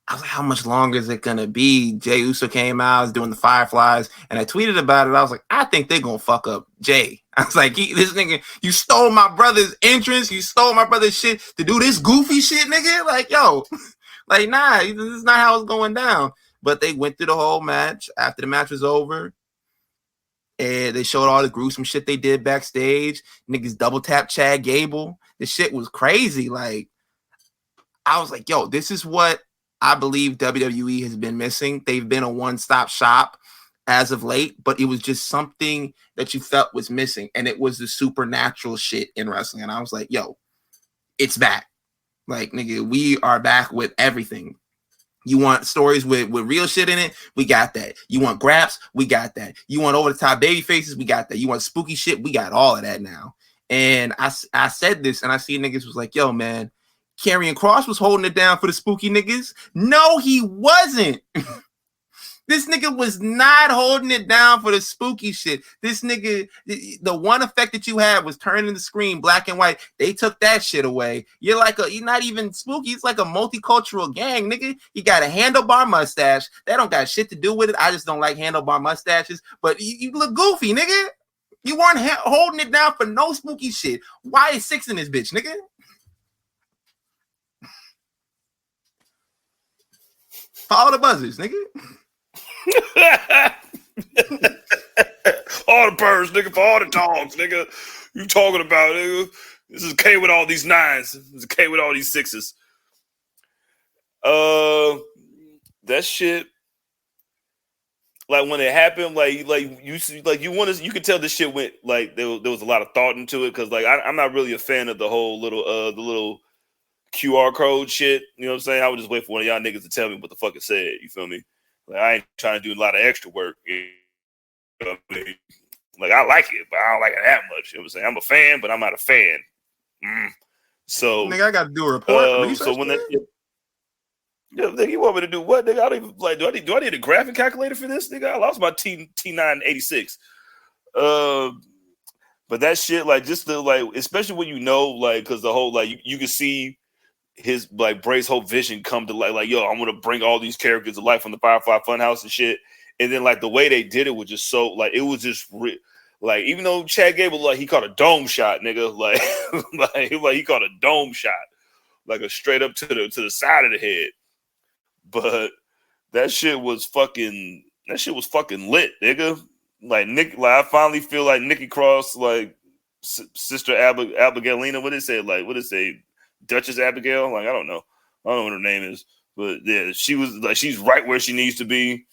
I was like, how much longer is it gonna be? Jay Uso came out, was doing the Fireflies, and I tweeted about it. I was like, I think they're gonna fuck up Jay. I was like, this nigga, you stole my brother's entrance, you stole my brother's shit to do this goofy shit, nigga. Like, yo, like, nah, this is not how it's going down. But they went through the whole match. After the match was over, and they showed all the gruesome shit they did backstage. Niggas double tap Chad Gable. The shit was crazy. Like, I was like, yo, this is what I believe WWE has been missing. They've been a one-stop shop as of late, but it was just something that you felt was missing, and it was the supernatural shit in wrestling. And I was like, yo, it's back. Like, nigga, we are back with everything. You want stories with real shit in it? We got that. You want graps? We got that. You want over-the-top baby faces? We got that. You want spooky shit? We got all of that now. And I said this, and I see niggas was like, yo, man, Karrion Kross was holding it down for the spooky niggas. No, he wasn't. This nigga was not holding it down for the spooky shit. This nigga, the one effect that you had was turning the screen black and white. They took that shit away. You're not even spooky. It's like a multicultural gang, nigga. You got a handlebar mustache. That don't got shit to do with it. I just don't like handlebar mustaches. But you look goofy, nigga. You weren't holding it down for no spooky shit. Wyatt Six in this bitch, nigga. Follow the buzzers, nigga. All the birds, nigga, for all the dogs, nigga. You talking about, nigga? This is K with all these nines. This is K with all these sixes. That shit. Like when it happened, you could tell this shit went like there was a lot of thought into it because like I'm not really a fan of the whole the little QR code shit. You know what I'm saying? I would just wait for one of y'all niggas to tell me what the fuck it said. You feel me? Like I ain't trying to do a lot of extra work. You know what I mean? Like I like it, but I don't like it that much. You know what I'm saying? I'm a fan, but I'm not a fan. So nigga, I got to do a report. So when that shit, nigga, you want me to do what? Nigga, I don't even like. Do I need a graphic calculator for this? Nigga, I lost my T986. But that shit, like, just the like, especially when you know, like, because the whole like you can see his like Bray's whole vision come to like yo, I'm gonna bring all these characters to life from the Firefly Funhouse and shit. And then like the way they did it was just so like it was just like even though Chad Gable like he caught a dome shot, nigga, like like he caught a dome shot, like a straight up to the side of the head. But that shit was fucking lit, nigga. Like Nick, like I finally feel like Nikki Cross, like Sister Abigailina. What did it say? Like what did it say? Duchess Abigail? Like I don't know what her name is, but yeah, she was like she's right where she needs to be.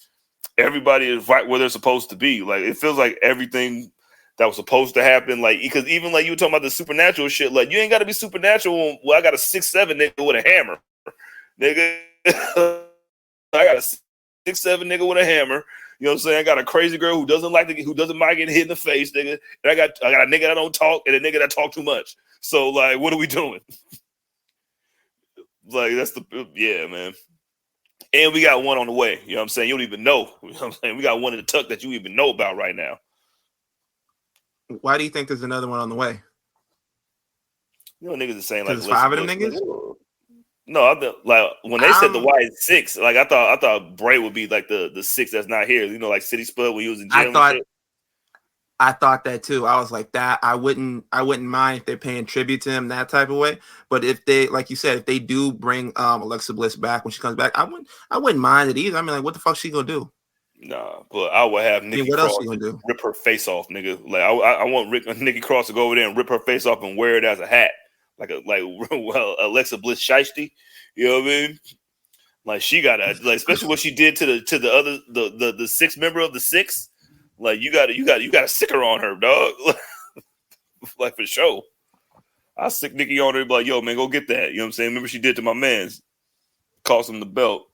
Everybody is right where they're supposed to be. Like it feels like everything that was supposed to happen. Like because even like you were talking about the supernatural shit. Like you ain't got to be supernatural. Well, I got a 6'7" nigga with a hammer, nigga. I got a 6'7" nigga with a hammer. You know what I'm saying? I got a crazy girl who doesn't mind getting hit in the face, nigga. And I got a nigga that don't talk and a nigga that talk too much. So like, what are we doing? Like that's man. And we got one on the way. You know what I'm saying? You don't even know. You know what I'm saying? We got one in the tuck that you even know about right now. Why do you think there's another one on the way? You know, niggas are saying like there's 5 of them niggas. No, like when they said the Wyatt Sick6, like I thought Bray would be like the 6 that's not here. You know, like City Spud when he was in jail. I thought that too. I was like that. I wouldn't mind if they're paying tribute to him that type of way. But if they, like you said, if they do bring Alexa Bliss back when she comes back, I wouldn't mind it either. I mean, like, what the fuck she gonna do? Nah, but I would have Nikki Cross rip her face off, nigga. Like I want Nikki Cross to go over there and rip her face off and wear it as a hat, like Alexa Bliss shiesty. You know what I mean? Like she got like, especially what she did to the other the 6th member of the 6. Like you got a sticker on her, dog. Like for sure. I'll stick Nikki on her and be like, yo, man, go get that. You know what I'm saying? Remember she did to my man's. Cost him the belt.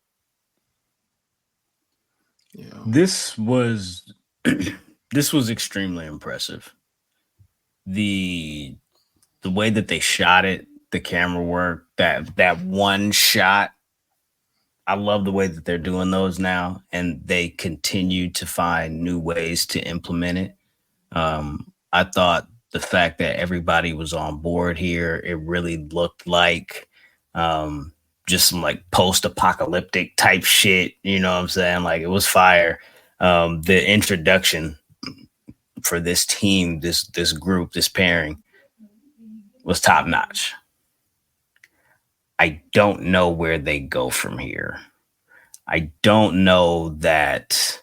Yeah. This was extremely impressive. The way that they shot it, the camera work, that one shot. I love the way that they're doing those now, and they continue to find new ways to implement it. I thought the fact that everybody was on board here, it really looked like just some like post-apocalyptic type shit. You know what I'm saying? Like it was fire. The introduction for this team, this group, this pairing was top notch. I don't know where they go from here. I don't know that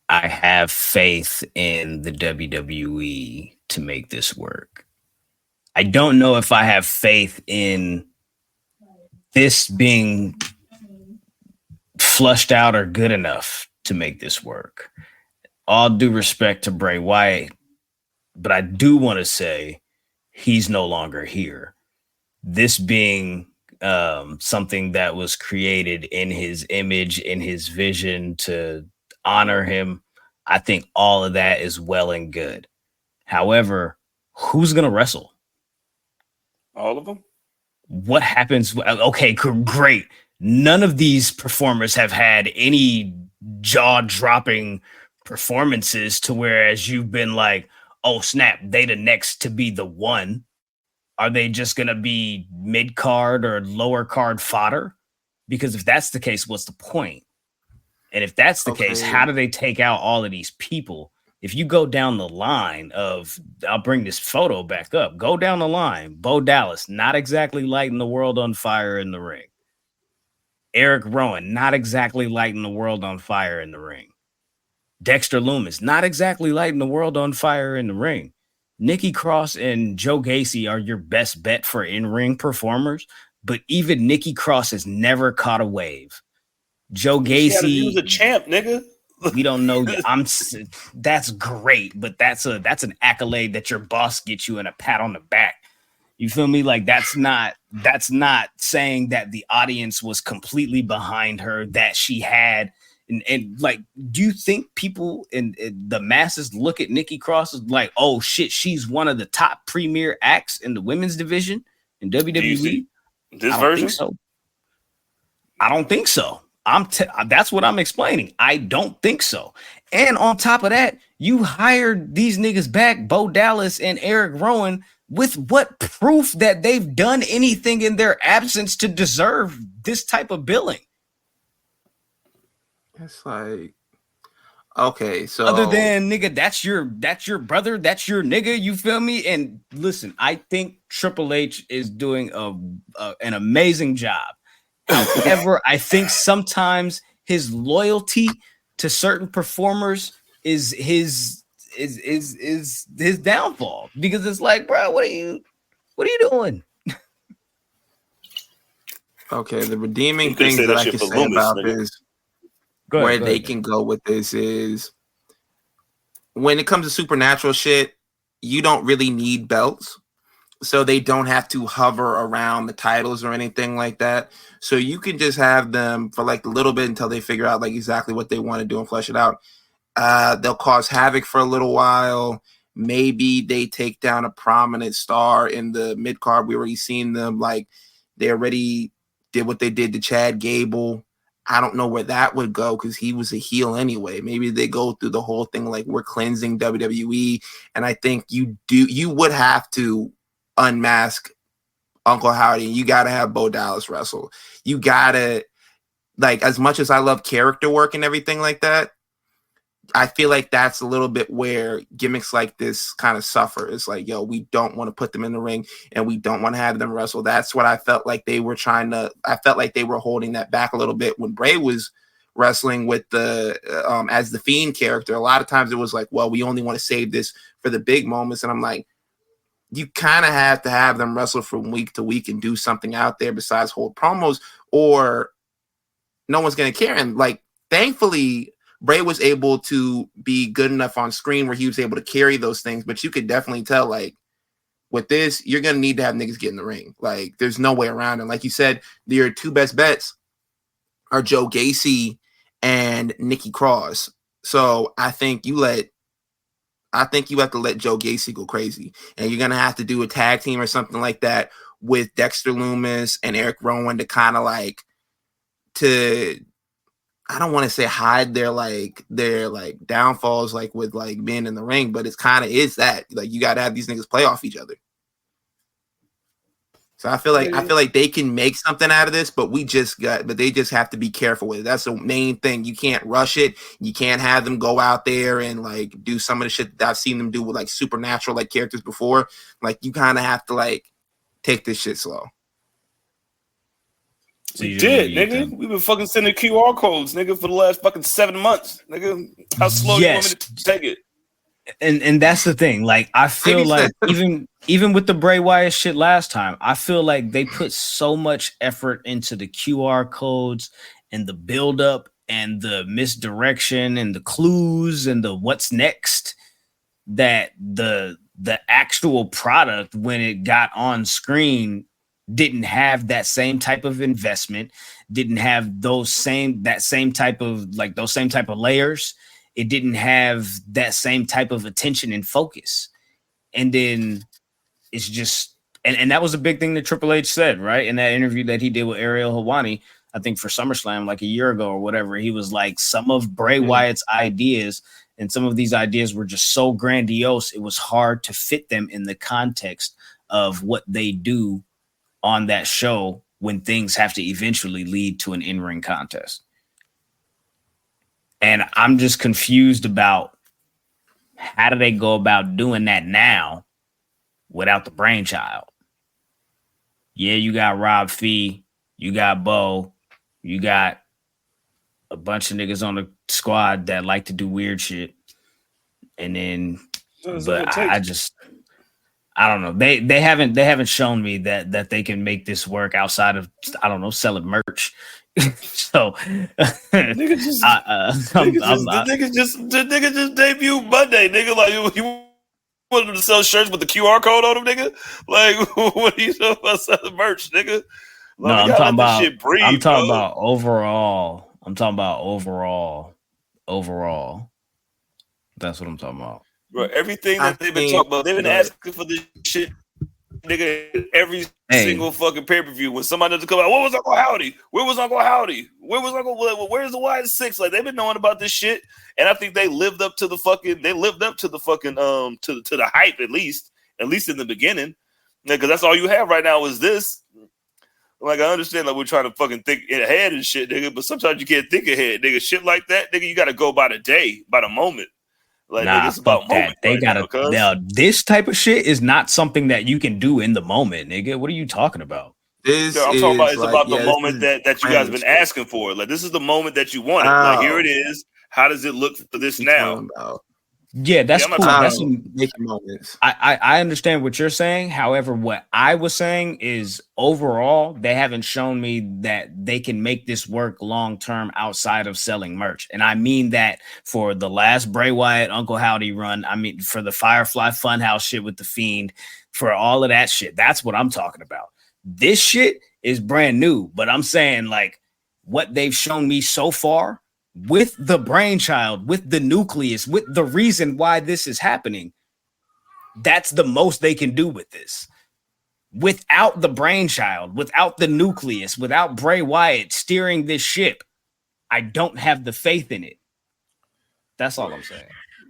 I have faith in the WWE to make this work. I don't know if I have faith in this being flushed out or good enough to make this work. All due respect to Bray Wyatt, but I do want to say he's no longer here. This being something that was created in his image, in his vision to honor him, I think all of that is well and good. However, who's going to wrestle? All of them? What happens? Okay, great. None of these performers have had any jaw-dropping performances to whereas you've been like, oh, snap, they the next to be the one. Are they just going to be mid-card or lower-card fodder? Because if that's the case, what's the point? And if that's the case, how do they take out all of these people? If you go down the line of, I'll bring this photo back up. Go down the line. Bo Dallas, not exactly lighting the world on fire in the ring. Eric Rowan, not exactly lighting the world on fire in the ring. Dexter Lumis, not exactly lighting the world on fire in the ring. Nikki Cross and Joe Gacy are your best bet for in-ring performers, but even Nikki Cross has never caught a wave. Joe Gacy, he was a champ, nigga. We don't know. That's great, but that's an accolade that your boss gets you and a pat on the back. You feel me? Like that's not saying that the audience was completely behind her, that she had. And like, do you think people in the masses look at Nikki Cross as like, oh shit, she's one of the top premier acts in the women's division in WWE? This version? I don't think so. That's what I'm explaining. I don't think so. And on top of that, you hired these niggas back, Bo Dallas and Eric Rowan, with what proof that they've done anything in their absence to deserve this type of billing? It's like, okay, so other than nigga, that's your brother, that's your nigga, you feel me? And listen, I think Triple H is doing an amazing job. However, I think sometimes his loyalty to certain performers is his downfall, because it's like, bro, what are you doing? Okay, the redeeming things that I can say about this, where they can go with this, is when it comes to supernatural shit, you don't really need belts. So they don't have to hover around the titles or anything like that. So you can just have them for like a little bit until they figure out like exactly what they want to do and flesh it out. They'll cause havoc for a little while. Maybe they take down a prominent star in the mid card. We already seen them, like they already did what they did to Chad Gable. I don't know where that would go because he was a heel anyway. Maybe they go through the whole thing like we're cleansing WWE, and I think you would have to unmask Uncle Howdy. You got to have Bo Dallas wrestle. You got to, like, as much as I love character work and everything like that, I feel like that's a little bit where gimmicks like this kind of suffer. It's like, yo, we don't want to put them in the ring and we don't want to have them wrestle. That's what I felt like they were I felt like they were holding that back a little bit when Bray was wrestling with the as the Fiend character. A lot of times it was like, well, we only want to save this for the big moments. And I'm like, you kind of have to have them wrestle from week to week and do something out there besides hold promos, or no one's going to care. And like, thankfully, Bray was able to be good enough on screen where he was able to carry those things. But you could definitely tell, like, with this, you're going to need to have niggas get in the ring. Like, there's no way around it. Like you said, your two best bets are Joe Gacy and Nikki Cross. So I think you have to let Joe Gacy go crazy. And you're going to have to do a tag team or something like that with Dexter Lumis and Eric Rowan to kind of like, I don't want to say hide their downfalls, like with like being in the ring, but it's kind of is that, like, you got to have these niggas play off each other. So I feel like they can make something out of this, but they just have to be careful with it. That's the main thing. You can't rush it. You can't have them go out there and like do some of the shit that I've seen them do with like supernatural like characters before. Like, you kind of have to like take this shit slow. So we did, nigga. We've been fucking sending QR codes, nigga, for the last fucking 7 months, nigga. How slow you want me to take it? And that's the thing. Like, I feel like even with the Bray Wyatt shit last time, I feel like they put so much effort into the QR codes and the buildup and the misdirection and the clues and the what's next, that the actual product, when it got on screen, didn't have that same type of investment, didn't have those same type of layers. It didn't have that same type of attention and focus. And then it's just, and that was a big thing that Triple H said, right? In that interview that he did with Ariel Helwani, I think for SummerSlam, like a year ago or whatever, he was like, some of Bray Wyatt's ideas and some of these ideas were just so grandiose, it was hard to fit them in the context of what they do on that show when things have to eventually lead to an in-ring contest. And I'm just confused about how do they go about doing that now without the brainchild? Yeah, you got Rob Fee, you got Bo, you got a bunch of niggas on the squad that like to do weird shit. And then, but I don't know. They haven't shown me that they can make this work outside of, I don't know, selling merch. So nigga just debuted Monday, nigga. Like, you wanted them to sell shirts with the QR code on them, nigga? Like, what are you talking about selling merch, nigga? Like, no, I'm talking about overall. I'm talking about overall. That's what I'm talking about. Bro, everything that they've been talking about, they've been asking for this shit, nigga, every single fucking pay-per-view. When somebody doesn't come out, what was Uncle Howdy? Where was Uncle Howdy? Where's the Wyatt Sick? Like, they've been knowing about this shit, and I think they lived up to the fucking, to the hype, at least in the beginning. Yeah, because that's all you have right now is this. Like, I understand, like, we're trying to fucking think ahead and shit, nigga, but sometimes you can't think ahead, nigga. Shit like that, nigga, you got to go by the day, by the moment. Like, nigga, it's about moment They right gotta now, this type of shit is not something that you can do in the moment, nigga. What are you talking about? This I'm talking about is it's like, about yeah, the this moment is that you guys planning have been shit. asking for. Like, this is the moment that you wanted. Like, here it is. How does it look for this You now? talking about? Yeah, that's Yeah, I'm not cool. talking That's about- making moments. I understand what you're saying. However, what I was saying is overall, they haven't shown me that they can make this work long term outside of selling merch. And I mean that for the last Bray Wyatt Uncle Howdy run. I mean, for the Firefly Funhouse shit with the Fiend, for all of that shit. That's what I'm talking about. This shit is brand new, but I'm saying like what they've shown me so far with the brainchild, with the nucleus, with the reason why this is happening. That's the most they can do with this. Without the brainchild, without the nucleus, without Bray Wyatt steering this ship, I don't have the faith in it. That's all I'm saying.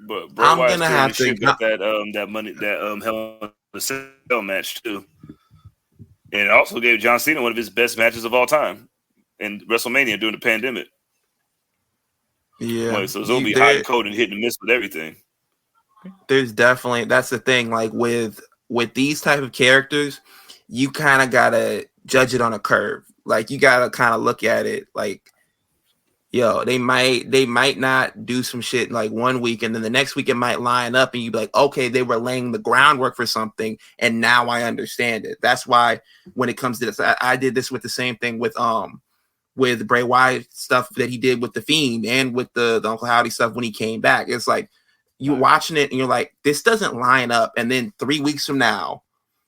But Bray I'm Wyatt gonna still have to- got that money, that Hell in a Cell match too. And it also gave John Cena one of his best matches of all time in WrestleMania during the pandemic. Yeah, Like, so it's gonna be hot and cold and hit and miss with everything. there's definitely, that's the thing. Like with these type of characters, you kind of gotta judge it on a curve. Like you gotta kind of look at it like, yo, they might not do some shit like 1 week, and then the next week it might line up, and you be like, okay, they were laying the groundwork for something, and now I understand it. That's why when it comes to this, I did this with the same thing with Bray Wyatt stuff that he did with the Fiend and with the Uncle Howdy stuff when he came back. It's like you're watching it and you're like, this doesn't line up. And then 3 weeks from now,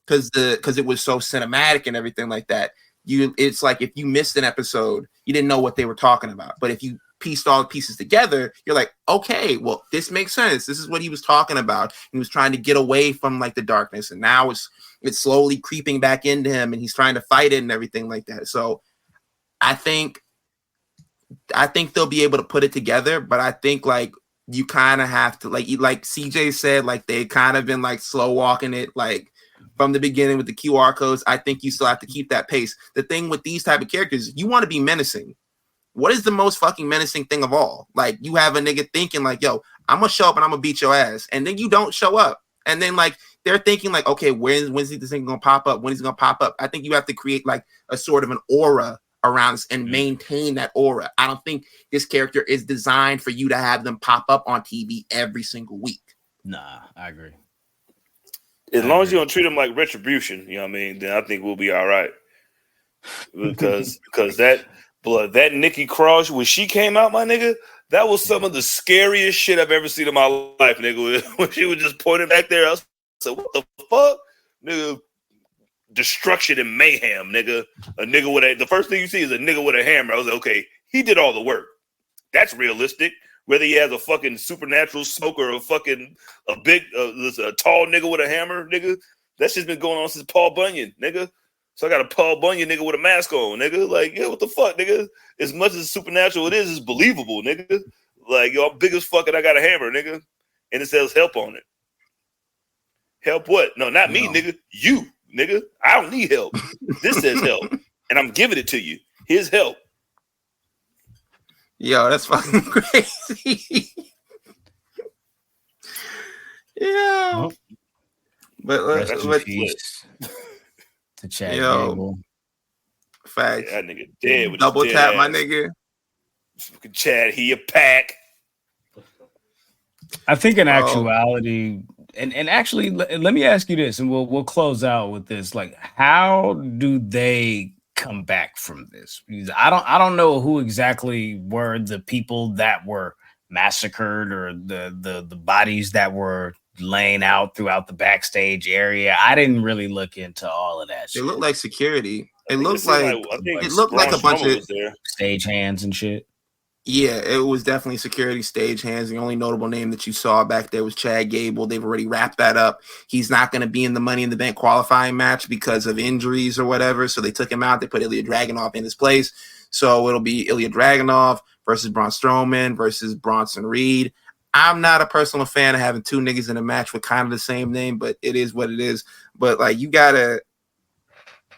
because it was so cinematic and everything like that, it's like if you missed an episode, you didn't know what they were talking about. But if you pieced all the pieces together, you're like, okay, well, this makes sense. This is what he was talking about. He was trying to get away from like the darkness, and now it's slowly creeping back into him, and he's trying to fight it and everything like that. So I think they'll be able to put it together, but I think like you kind of have to like CJ said, like they kind of been like slow walking it like from the beginning with the QR codes. I think you still have to keep that pace. The thing with these type of characters, you want to be menacing. What is the most fucking menacing thing of all? Like you have a nigga thinking like, yo, I'm gonna show up and I'm gonna beat your ass, and then you don't show up, and then like they're thinking like, okay, when's this thing gonna pop up? When is it gonna pop up? I think you have to create like a sort of an aura around us and maintain that aura. I don't think this character is designed for you to have them pop up on TV every single week. Nah, I agree. As long as you don't treat them like retribution, you know what I mean, then I think we'll be all right. Because that Nikki Cross, when she came out, my nigga, that was some of the scariest shit I've ever seen in my life, nigga. When she was just pointing back there, I said, what the fuck? Nigga, destruction and mayhem, nigga. A nigga with the first thing you see is a nigga with a hammer. I was like, okay, he did all the work. That's realistic. Whether he has a fucking supernatural smoke or a fucking a tall nigga with a hammer, nigga, that's just been going on since Paul Bunyan, nigga. So I got a Paul Bunyan nigga with a mask on, nigga. Like, yeah, what the fuck, nigga? As much as supernatural it is, it's believable, nigga. Like, yo, I'm big as fuck and I got a hammer, nigga. And it says help on it. Help what? No, not me, nigga. You. Nigga, I don't need help. This says help, and I'm giving it to you. Here's help. Yo, that's fucking crazy. Yeah, but to Chad yo, Gable. Facts. Yeah, that nigga dead with double his tap, dead my ass. nigga. Chad, he a pack. I think in actuality, and actually, let me ask you this, and we'll close out with this. Like, how do they come back from this? Because I don't know who exactly were the people that were massacred or the bodies that were laying out throughout the backstage area. I didn't really look into all of that. They look like security. It looked I like think a bunch of stage hands and shit. Yeah, it was definitely security stage hands. The only notable name that you saw back there was Chad Gable. They've already wrapped that up. He's not going to be in the Money in the Bank qualifying match because of injuries or whatever. So they took him out. They put Ilya Dragunov in his place. So it'll be Ilya Dragunov versus Braun Strowman versus Bronson Reed. I'm not a personal fan of having two niggas in a match with kind of the same name, but it is what it is. But like, you gotta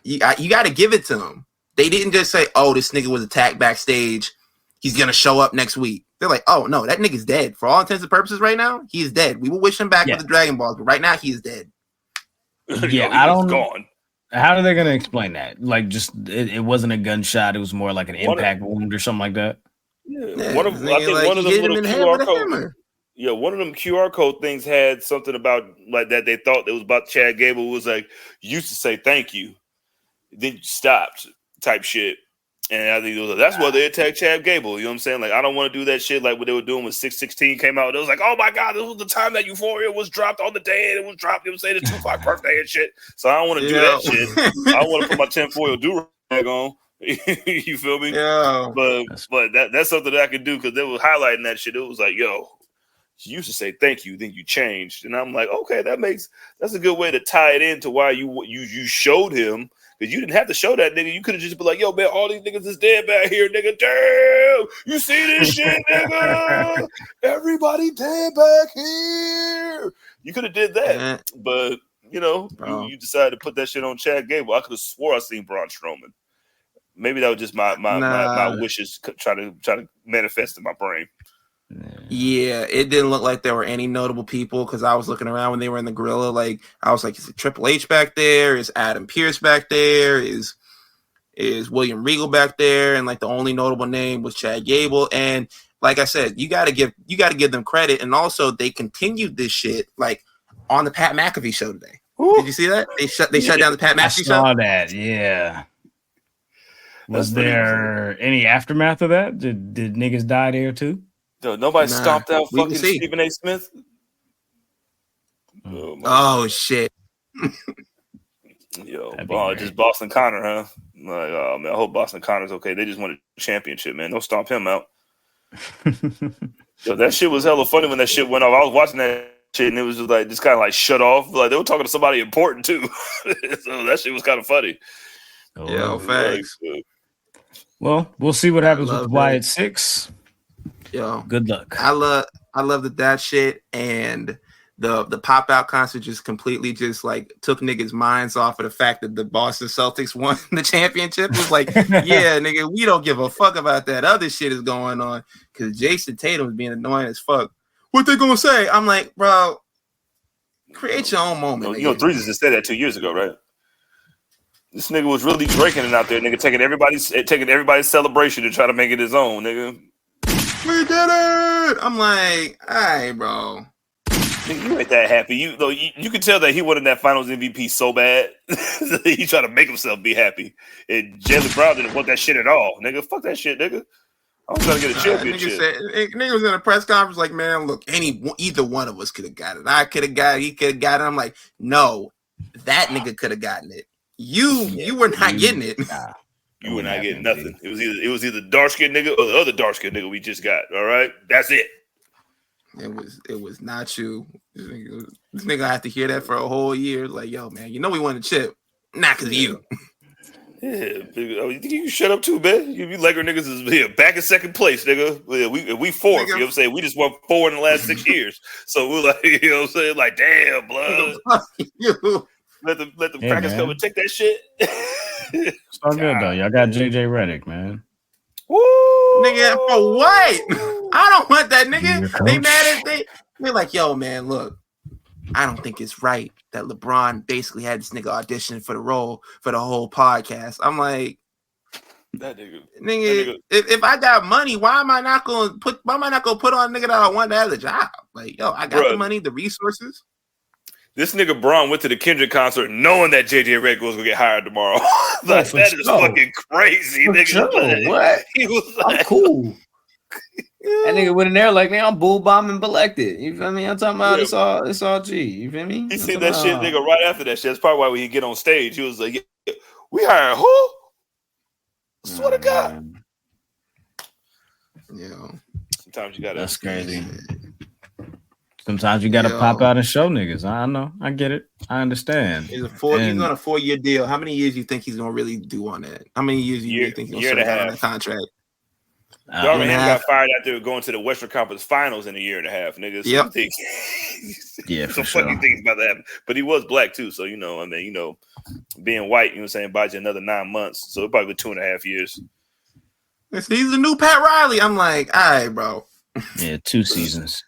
give it to them. They didn't just say, "Oh, this nigga was attacked backstage. He's gonna show up next week." They're like, "Oh no, that nigga's dead. For all intents and purposes, right now, he is dead. We will wish him back with the Dragon Balls, but right now he is dead." Yeah, I don't know. How are they gonna explain that? Like, just it wasn't a gunshot. It was more like an impact wound or something like that. Yeah, one of them little QR codes. Yeah, one of them QR code things had something about like that. They thought it was about Chad Gable. Was like, used to say thank you, then you stopped type shit. And I think that's why they attacked Chad Gable. You know what I'm saying? Like, I don't want to do that shit like what they were doing when 616 came out. It was like, oh my God, this was the time that Euphoria was dropped on the day and it was dropped. You know what I'm saying? The Tupac birthday and shit. So I don't want to do that shit. I want to put my tinfoil do-rag on. You feel me? Yeah. But that's something that I could do because they were highlighting that shit. It was like, yo, you used to say thank you, then you changed. And I'm like, okay, that's a good way to tie it into why you showed him. Because you didn't have to show that nigga. You could have just been like, yo, man, all these niggas is dead back here, nigga. Damn, you see this shit, nigga? Everybody dead back here. You could have did that. But, you decided to put that shit on Chad Gable. I could have swore I seen Braun Strowman. Maybe that was just my wishes trying to manifest in my brain. Yeah, it didn't look like there were any notable people because I was looking around when they were in the gorilla. Like, I was like, is it Triple H back there? Is Adam Pearce back there? Is William Regal back there? And like the only notable name was Chad Gable. And like I said, you gotta give them credit. And also they continued this shit like on the Pat McAfee show today. Ooh. Did you see that? They shut down the Pat McAfee show. I saw that, yeah. Was there any aftermath of that? Did niggas die there too? No, nobody stomped out fucking Stephen A. Smith. Oh shit! Just Boston Connor, huh? Like, oh man, I hope Boston Connor's okay. They just won a championship, man. Don't stomp him out. That shit was hella funny when that shit went off. I was watching that shit and it was just kind of like shut off. Like they were talking to somebody important too. So that shit was kind of funny. Yeah, facts. Well, we'll see what happens with Wyatt Sick6. Yo, good luck. I love that shit and the pop out concert just completely just like took niggas' minds off of the fact that the Boston Celtics won the championship. It was like, yeah, nigga, we don't give a fuck about that other shit is going on because Jason Tatum was being annoying as fuck. What they gonna say? I'm like, bro, create your own moment. Threes just said that 2 years ago, right? This nigga was really drinking it out there, nigga, taking everybody's celebration and trying to make it his own, nigga. We did it! I'm like, all right, bro. You ain't that happy. You can tell that he wanted that Finals MVP so bad. He tried to make himself be happy. And Jaylen Brown didn't want that shit at all. Nigga, fuck that shit, nigga. I'm trying to get a championship. Nigga was in a press conference like, man, look, either one of us could have got it. I could have got it. He could have got it. I'm like, no, that nigga could have gotten it. You were not getting it. Nah. You were not getting nothing. It was either dark skinned nigga or the other dark skinned nigga we just got. All right, that's it. It was not you. This nigga had to hear that for a whole year. Like, yo, man, we won the chip, not because of you. Yeah, you think you shut up too, man? You Laker niggas is here back in second place, nigga. We fourth. Nigga. You know what I'm saying? We just won 4 in the last 6 years. So we're like, you know what I'm saying? Like, damn, blood. Let the crackers come and take that shit. It's all good though. Y'all got JJ Redick, man. Woo, nigga, for what? I don't want that, nigga. They mad at they're like, yo, man, look, I don't think it's right that LeBron basically had this nigga audition for the role for the whole podcast. I'm like, that nigga. If I got money, why am I not gonna put on a nigga that I want to have a job? Like, yo, I got the money, the resources. This nigga Braun went to the Kendrick concert knowing that JJ Redick was gonna get hired tomorrow. Like, that is fucking crazy, nigga. Sure. What? He was like, I'm cool. That nigga went in there like, man, I'm bull bombing Belected. You feel me? I'm talking about it's all G. You feel me? He said that shit, nigga, right after that shit. That's probably why when he get on stage, he was like, yeah, we hired who? I swear to God. Yeah. Sometimes you gotta. That's crazy. Sometimes you gotta pop out and show niggas. I know. I get it. I understand. He's on a 4-year deal. How many years do you think he's gonna really do on that? How many years do you think he's gonna serve on that contract? Darvin Ham got fired after going to the Western Conference Finals in a year and a half, nigga. So Yep. Yeah, for some sure. funny things about that. But he was black too, so you know, I mean, you know, being white, you know what I'm saying, buys you another 9 months. So it'll probably be 2.5 years. He's the new Pat Riley. I'm like, all right, bro. Yeah, 2 seasons.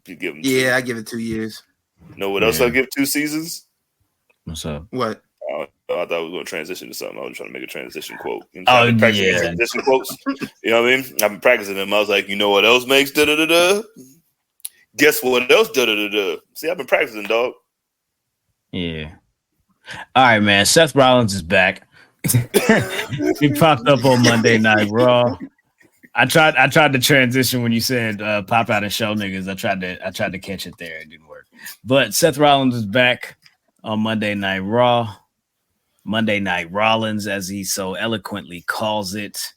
You give him Yeah, I give it 2 years. know what else I give 2 seasons? What's up? What? I thought I was going to transition to something. I was trying to make a transition quote. You know, I've been practicing transition quotes. You know what I mean? I've been practicing them. I was like, you know what else makes da da da da? Guess what else da da da da? See, I've been practicing, dog. Yeah. All right, man. Seth Rollins is back. He popped up on Monday Night Raw. I tried to transition when you said pop out and show niggas. I tried to catch it there. It didn't work. But Seth Rollins is back on Monday Night Raw. Monday Night Rollins, as he so eloquently calls it.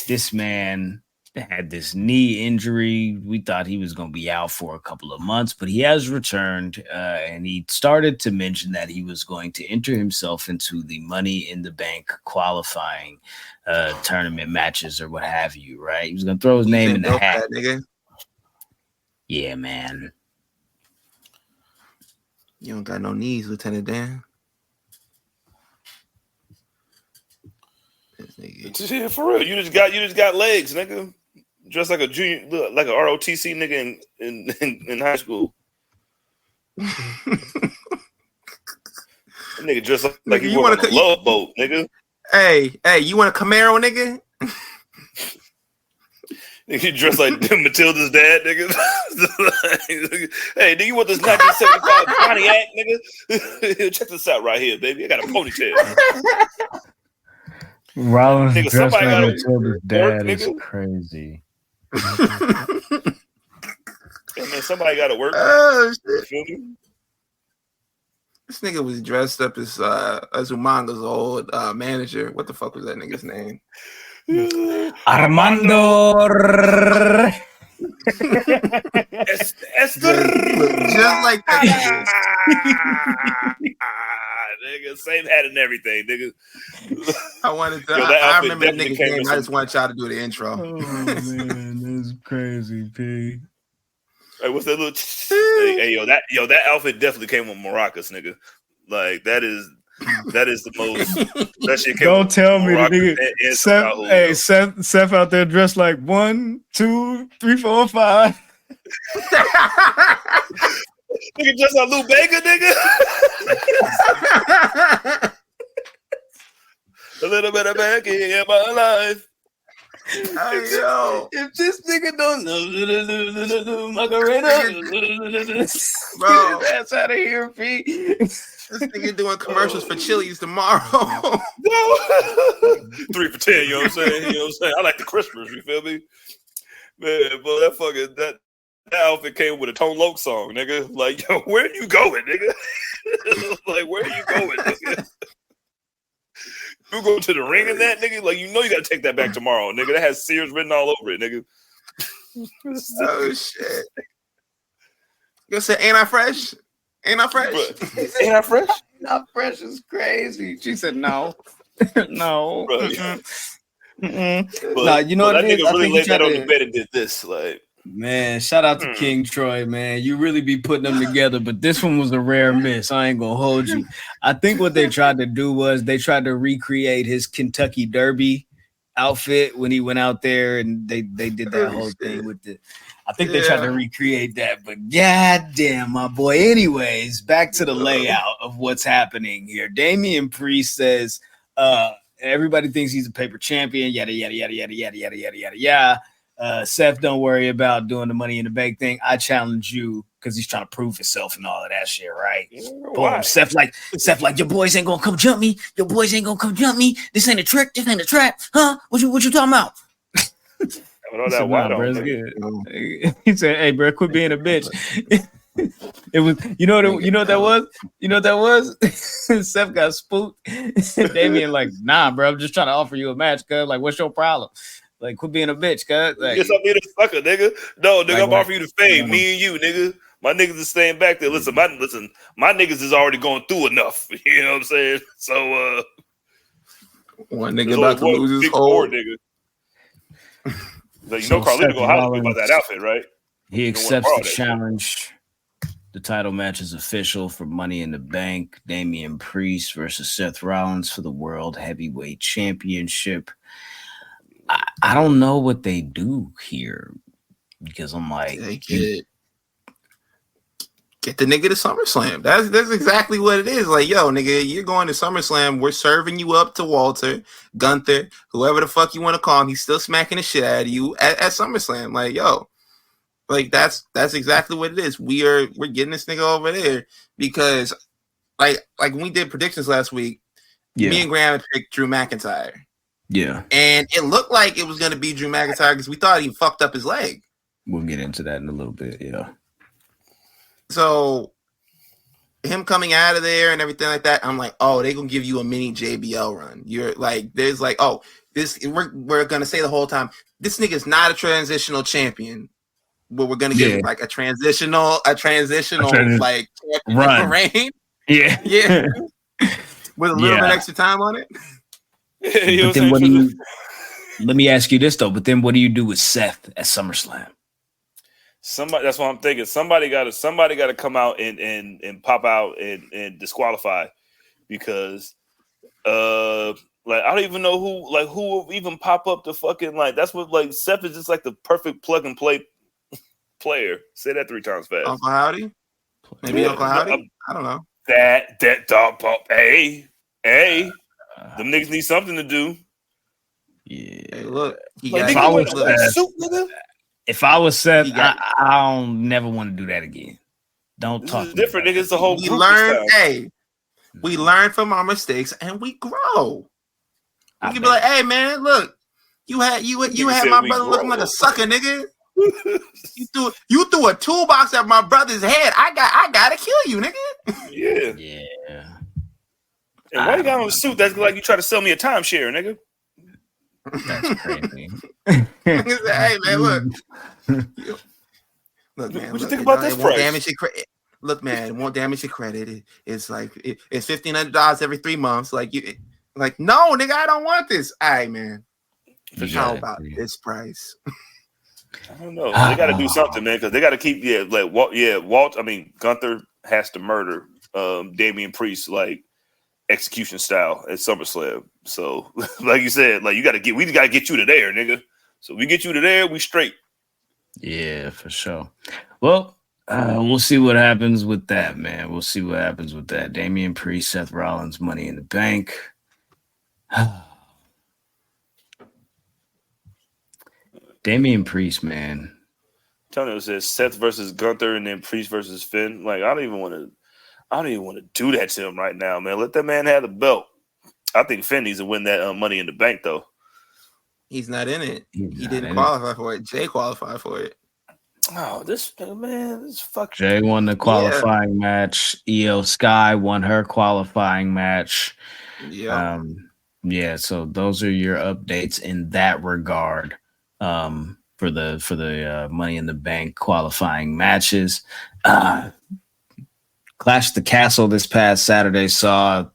This man had this knee injury. We thought he was going to be out for a couple of months, but he has returned, and he started to mention that he was going to enter himself into the Money in the Bank qualifying tournament matches or what have you, right? He was going to throw his name in the hat. Nigga. Yeah, man. You don't got no knees, Lieutenant Dan. Yeah, for real. You just got legs, nigga. Dressed like a junior, like a ROTC nigga in high school. Nigga dressed like Nigga, you want a love boat, nigga. Hey, you want a Camaro, nigga? You dress like Matilda's dad, nigga. Hey, do you want this 1975 Pontiac, nigga? Check this out right here, baby. I got a ponytail. Rollins nigga, dressed somebody like gotta Matilda's dad work, is nigga. crazy. Hey, man, somebody got to work. Oh, You shit. feel me? This nigga was dressed up as Umanga's old manager. What the fuck was that nigga's name? Armando. Esther. Just like that. Nigga, same hat and everything, nigga. I wanted to. Yo, that I outfit remember the definitely nigga's came name. with I just some- wanted y'all to do the intro. Oh man, that's crazy, P. Hey, what's that little? Hey, yo, that outfit definitely came with maracas, nigga. Like that is the most. That shit came. Don't with tell me the maracas nigga. and some Tahoe, yo. Seth out there dressed like 1, 2, 3, 4, 5. Nigga just like Lou Bega, nigga. A little bit of back in my life. Hey, yo, If this nigga don't know Macarena, Bro. that's out of here, P. this nigga doing commercials for Chili's tomorrow. No. 3 for 10, you know what I'm saying? You know what I'm saying? I like the Christmas, you feel me? Man, but that outfit came with a Tone Loc song, nigga. Like, yo, where are you going, nigga? Like, where are you going, nigga? You go to the ring in that, nigga? Like, you know you got to take that back tomorrow, nigga. That has Sears written all over it, nigga. Oh, shit. You say, ain't I fresh? Ain't I fresh? Ain't I fresh? Not fresh is crazy. She said no. No. Bro, Mm-mm. But, Nah, you know but what that it is? nigga I really think he laid that tried on to- the bed and did this. Like, Man, shout out to King Troy, man. You really be putting them together, but this one was a rare miss. I ain't gonna hold you. I think what they tried to do was they tried to recreate his Kentucky Derby outfit when he went out there, and they did that whole thing with the. I think they tried to recreate that, but goddamn, my boy. Anyways, back to the layout of what's happening here. Damian Priest says, everybody thinks he's a paper champion. Yada yada yada yada yada yada yada yada yada. Seth, don't worry about doing the Money in the Bank thing. I challenge you because he's trying to prove himself and all of that shit, right? why? Boom. Seth, like, your boys ain't gonna come jump me. Your boys ain't gonna come jump me. This ain't a trick. This ain't a trap. Huh? What you talking about? with all He that said, white nah, bro, on, it's nigga. good. He said, "Hey, bro, quit being a bitch." It was, you know what that was? You know what that was? Seth got spooked. Damian like, nah, bro, I'm just trying to offer you a match, cuz. Like, what's your problem? Like, quit being a bitch, cuz. Like, Yes, I'm being a sucker, nigga. No, nigga, Like I'm what? offering you the fame. Me and you, nigga. My niggas is staying back there. Listen, my niggas is already going through enough. You know what I'm saying? So One nigga about to lose his whole whole. nigga. Like, So Carlito Seth gonna holler at me about Rollins, that outfit, right? he You don't wanna accepts borrow the that shit. challenge. The title match is official for Money in the Bank. Damian Priest versus Seth Rollins for the World Heavyweight Championship. I don't know what they do here because I'm like, get the nigga to SummerSlam. That's exactly what it is. Like, yo, nigga, you're going to SummerSlam. We're serving you up to Walter, Gunther, whoever the fuck you want to call him. He's still smacking the shit out of you at SummerSlam. Like, yo, like that's exactly what it is. We're getting this nigga over there because, like when we did predictions last week, me and Graham picked Drew McIntyre. Yeah, and it looked like it was going to be Drew McIntyre because we thought he fucked up his leg. We'll get into that in a little bit. Yeah. So him coming out of there and everything like that, I'm like, oh, they're gonna give you a mini JBL run. You're like, there's like, oh, this we're gonna say the whole time, this nigga's not a transitional champion, but we're gonna give him like a transitional like run reign. Yeah. With a little bit extra time on it. But then let me ask you this though. But then what do you do with Seth at SummerSlam? Somebody, that's what I'm thinking. Somebody got to come out and pop out and disqualify, because like I don't even know who will even pop up the fucking, like, that's what, like, Seth is just like the perfect plug and play player. Say that 3 times fast. Uncle Howdy? Maybe Uncle Howdy? I don't know. That dog pop. Hey, them niggas need something to do. Yeah. Hey, look, if I was Seth, I don't never want to do that again. Don't this talk. Is different, nigga. It's the whole. We learn from our mistakes and we grow. We can be like, hey man, look, you had my brother looking like a sucker, nigga. you threw a toolbox at my brother's head. I gotta kill you, nigga. Yeah. And why you got on a suit that's like you try to sell me a timeshare, nigga? That's crazy. Hey man, look, man. What you think about this price? Look, man, it won't damage your credit. It's like it's $1,500 every 3 months. Like no, nigga, I don't want this. All right, man. How about this price? I don't know. They got to do something, man, because they got to keep Gunther has to murder Damian Priest like execution style at SummerSlam. So, like you said, like we got to get you to there, nigga. So we get you to there, we straight. Yeah, for sure. Well, we'll see what happens with that, man. We'll see what happens with that. Damian Priest, Seth Rollins, Money in the Bank. Damian Priest, man. Tony says Seth versus Gunther and then Priest versus Finn. Like, I don't even want to do that to him right now, man. Let that man have the belt. I think Finn needs to win that Money in the Bank, though. He's not in it. He didn't qualify for it. Jay qualified for it. Oh, this fuck. Jay won the qualifying match. Io Sky won her qualifying match. Yeah. So those are your updates in that regard. For the Money in the Bank qualifying matches. Clash at the Castle this past Saturday saw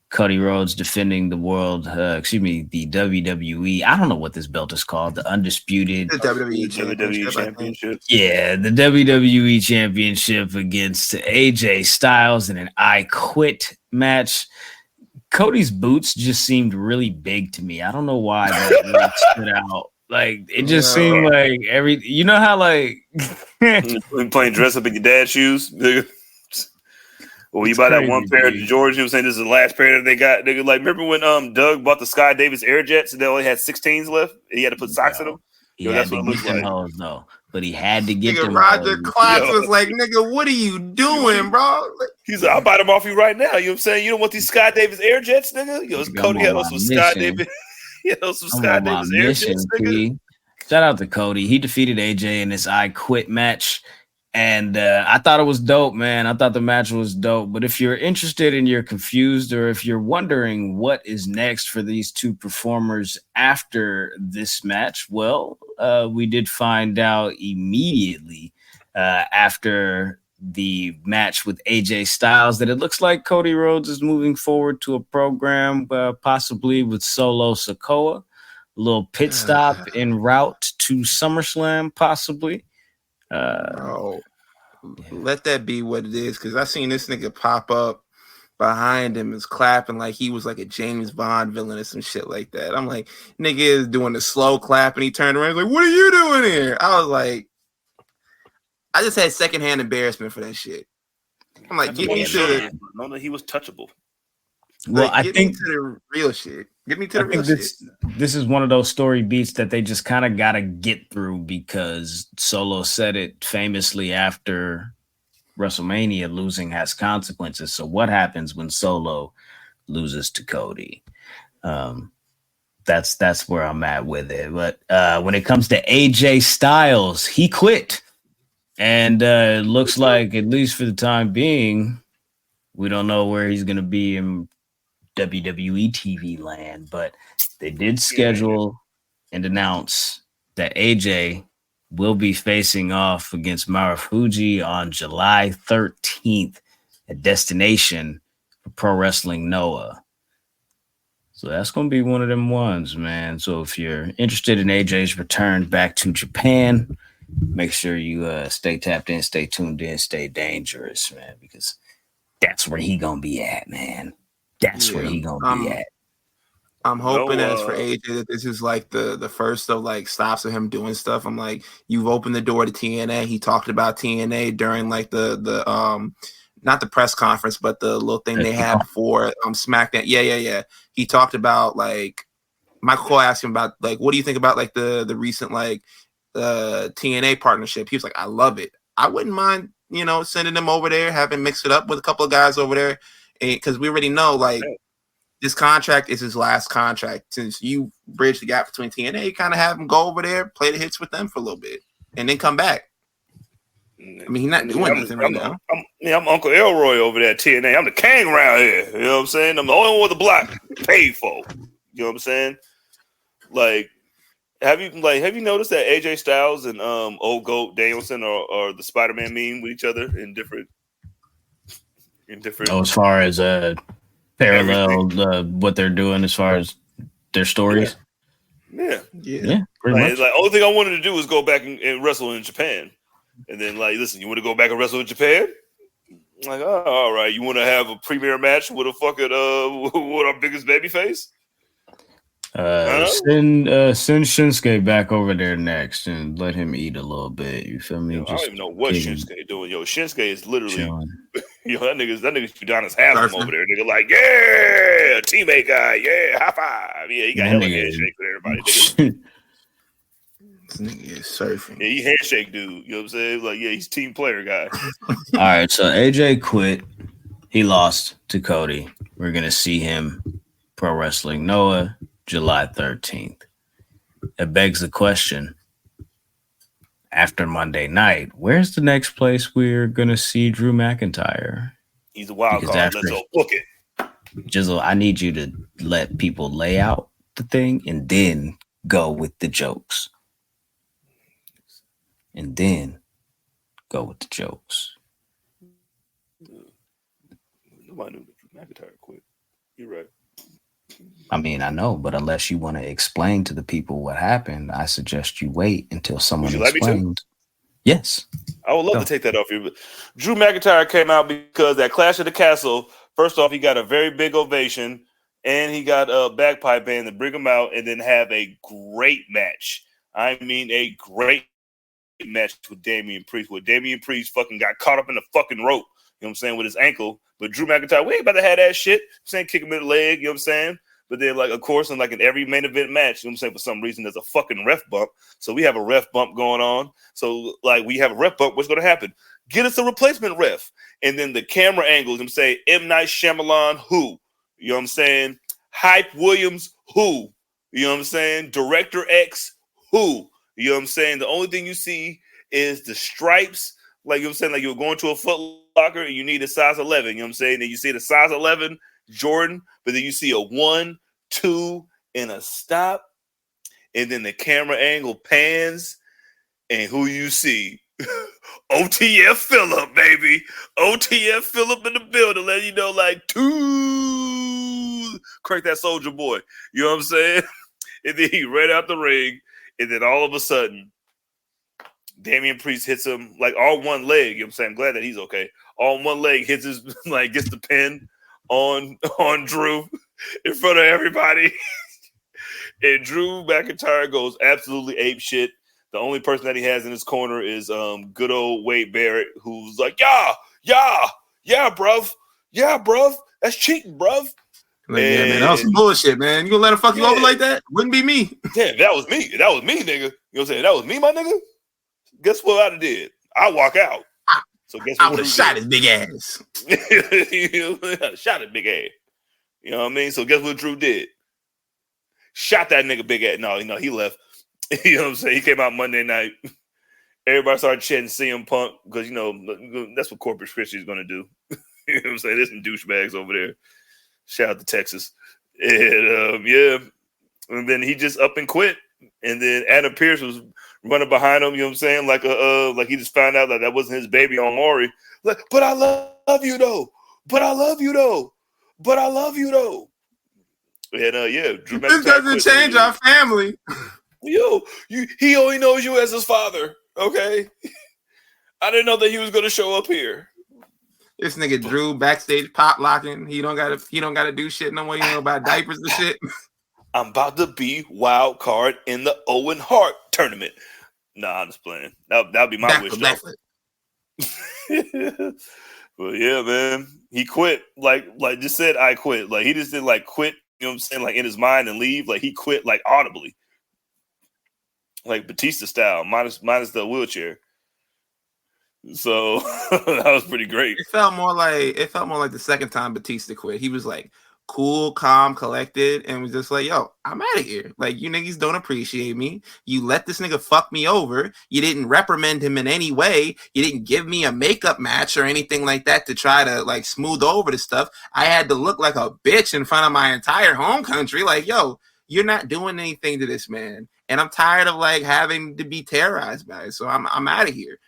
Cody Rhodes defending the the WWE. I don't know what this belt is called. The Undisputed WWE Championship. Yeah, the WWE Championship against AJ Styles in an I Quit match. Cody's boots just seemed really big to me. I don't know why that really stood out. Like, it just seemed like you know how like playing dress up in your dad's shoes, nigga. When you buy that one pair of George, you were saying this is the last pair that they got, nigga. Like, remember when Doug bought the Sky Davis Air Jets and they only had 16s left and he had to put socks in them? That's what it looks like. Though. But he had to get them. Roger Klotz was like, nigga, what are you doing, bro? He's like, I'll buy them off you right now. You know what I'm saying? You don't want these Sky Davis Air Jets, nigga? Yo, Cody had some Sky Davis. Some Sky Davis Air Jets, nigga. Shout out to Cody. He defeated AJ in this I Quit match. And I thought it was dope, man. I thought the match was dope. But if you're interested and you're confused, or if you're wondering what is next for these two performers after this match, well, we did find out immediately after the match with AJ Styles that it looks like Cody Rhodes is moving forward to a program, possibly with Solo Sikoa. little pit stop en route to SummerSlam, possibly. Bro, let that be what it is, because I seen this nigga pop up behind him is clapping like he was like a James Bond villain or some shit like that. I'm like, nigga is doing the slow clap, and he turned around like, what are you doing here? I was like, I just had secondhand embarrassment for that shit. I'm like, get me to the. No, he was touchable. Well, like, I get think me to the real shit. Get me to the real shit. This is one of those story beats that they just kind of gotta get through, because Solo said it famously after WrestleMania: losing has consequences. So what happens when Solo loses to Cody? That's where I'm at with it. But when it comes to AJ Styles, he quit. And it looks like, at least for the time being, we don't know where he's going to be in WWE TV land. But they did schedule and announce that AJ will be facing off against Marufuji on July 13th at Destination for Pro Wrestling Noah. So that's going to be one of them ones, man. So if you're interested in AJ's return back to Japan, make sure you stay tapped in, stay tuned in, stay dangerous, man, because that's where he gonna be at, man. That's where he gonna be at. I'm hoping as for AJ that this is like the first of like stops of him doing stuff. I'm like, you've opened the door to TNA. He talked about TNA during like the not the press conference, but the little thing they had before SmackDown. Yeah. He talked about like Michael Cole asked him about like, what do you think about like the recent like TNA partnership? He was like, I love it. I wouldn't mind, sending them over there, having mixed it up with a couple of guys over there, because we already know like this contract is his last contract. Since you bridge the gap between TNA, kind of have him go over there, play the hits with them for a little bit, and then come back. I mean, he's not doing anything right now. I'm Uncle Elroy over there at TNA. I'm the king around here. You know what I'm saying? I'm the only one with the block paid for. You know what I'm saying? Like, have you noticed that AJ Styles and Old Goat Danielson are the Spider-Man meme with each other in different? Oh, as far as parallel what they're doing as far as their stories. Yeah. Pretty much. It's like, only thing I wanted to do was go back and wrestle in Japan. And then, like, listen, you want to go back and wrestle in Japan? I'm like, oh, all right. You want to have a premiere match with a fucking with our biggest baby face? Send Shinsuke back over there next and let him eat a little bit. You feel me? I don't even know what Shinsuke doing. Yo, Shinsuke is literally that nigga's Udonis Haslam over there. Nigga, like, yeah, teammate guy, yeah, high five. Yeah, he got hella handshake for everybody. Nigga. This nigga is surfing. Yeah, he handshake dude. You know what I'm saying? Like, yeah, he's team player guy. All right, so AJ quit. He lost to Cody. We're gonna see him Pro Wrestling Noah July 13th. It begs the question, after Monday night, where's the next place we're gonna see Drew McIntyre? He's a wild card. Let's go book it. Jizzle, I need you to let people lay out the thing and then go with the jokes. And then go with the jokes. Nobody knew that Drew McIntyre quit. You're right. I mean, I know, but unless you want to explain to the people what happened, I suggest you wait until someone explains. Yes. I would love to take that off you. But Drew McIntyre came out because that Clash of the Castle, first off, he got a very big ovation, and he got a bagpipe band to bring him out and then have a great match. I mean, a great match with Damian Priest, where Damian Priest fucking got caught up in the fucking rope, you know what I'm saying, with his ankle. But Drew McIntyre, we ain't about to have that shit. I'm saying, kick him in the leg, you know what I'm saying? But then, like, of course, in every main event match, you know what I'm saying, for some reason, there's a fucking ref bump. So we have a ref bump going on. So, like, we have a ref bump. What's going to happen? Get us a replacement ref. And then the camera angles, I'm saying, M. Night Shyamalan, who? You know what I'm saying? Hype Williams, who? You know what I'm saying? Director X, who? You know what I'm saying? The only thing you see is the stripes. Like, you know what I'm saying? Like, you're going to a Foot Locker and you need a size 11. You know what I'm saying? Then you see the size 11 Jordan, but then you see a 1, 2, and a stop. And then the camera angle pans. And who you see? OTF Phillip, baby. OTF Phillip in the building. Let you know, like, crank that Soldier Boy. You know what I'm saying? And then he ran out the ring, and then all of a sudden, Damian Priest hits him like on one leg. You know what I'm saying? I'm glad that he's okay. On one leg, hits his gets the pin on Drew in front of everybody. And Drew McIntyre goes absolutely ape shit. The only person that he has in his corner is good old Wade Barrett, who's like, yeah, bruv. That's cheating, bruv. Like, yeah, man, that was some bullshit, man. You gonna let him fuck you over like that? Wouldn't be me. Yeah, that was me, nigga. You know what I'm saying? That was me, my nigga. Guess what I'd have did? I walk out. So guess what? I would have shot his big ass. Shot his big ass. You know what I mean? So guess what Drew did? Shot that nigga big ass. No, he left. You know what I'm saying? He came out Monday night. Everybody started chanting CM Punk because, that's what Corpus Christi is going to do. You know what I'm saying? There's some douchebags over there. Shout out to Texas. And, and then he just up and quit. And then Adam Pearce was running behind him, you know what I'm saying? Like he just found out that wasn't his baby on Maury. Like, but I love you, though. But I love you, though. But I love you, though. And, Drew this doesn't change our family. He only knows you as his father, okay? I didn't know that he was going to show up here. This nigga Drew backstage pop locking. He don't gotta do shit no more. You know about diapers and shit. I'm about to be wild card in the Owen Hart tournament. Nah, I'm just playing. That'll be my wish. But yeah, man, he quit. Like just said, I quit. Like he just did quit. You know what I'm saying? Like in his mind and leave. Like he quit audibly, like Batista style, minus the wheelchair. So that was pretty great. It felt more like the second time Batista quit. He was like cool, calm, collected, and was just like, yo, I'm out of here. Like, you niggas don't appreciate me. You let this nigga fuck me over. You didn't reprimand him in any way. You didn't give me a makeup match or anything like that to try to smooth over the stuff. I had to look like a bitch in front of my entire home country. Like, yo, you're not doing anything to this man. And I'm tired of having to be terrorized by it. So I'm out of here.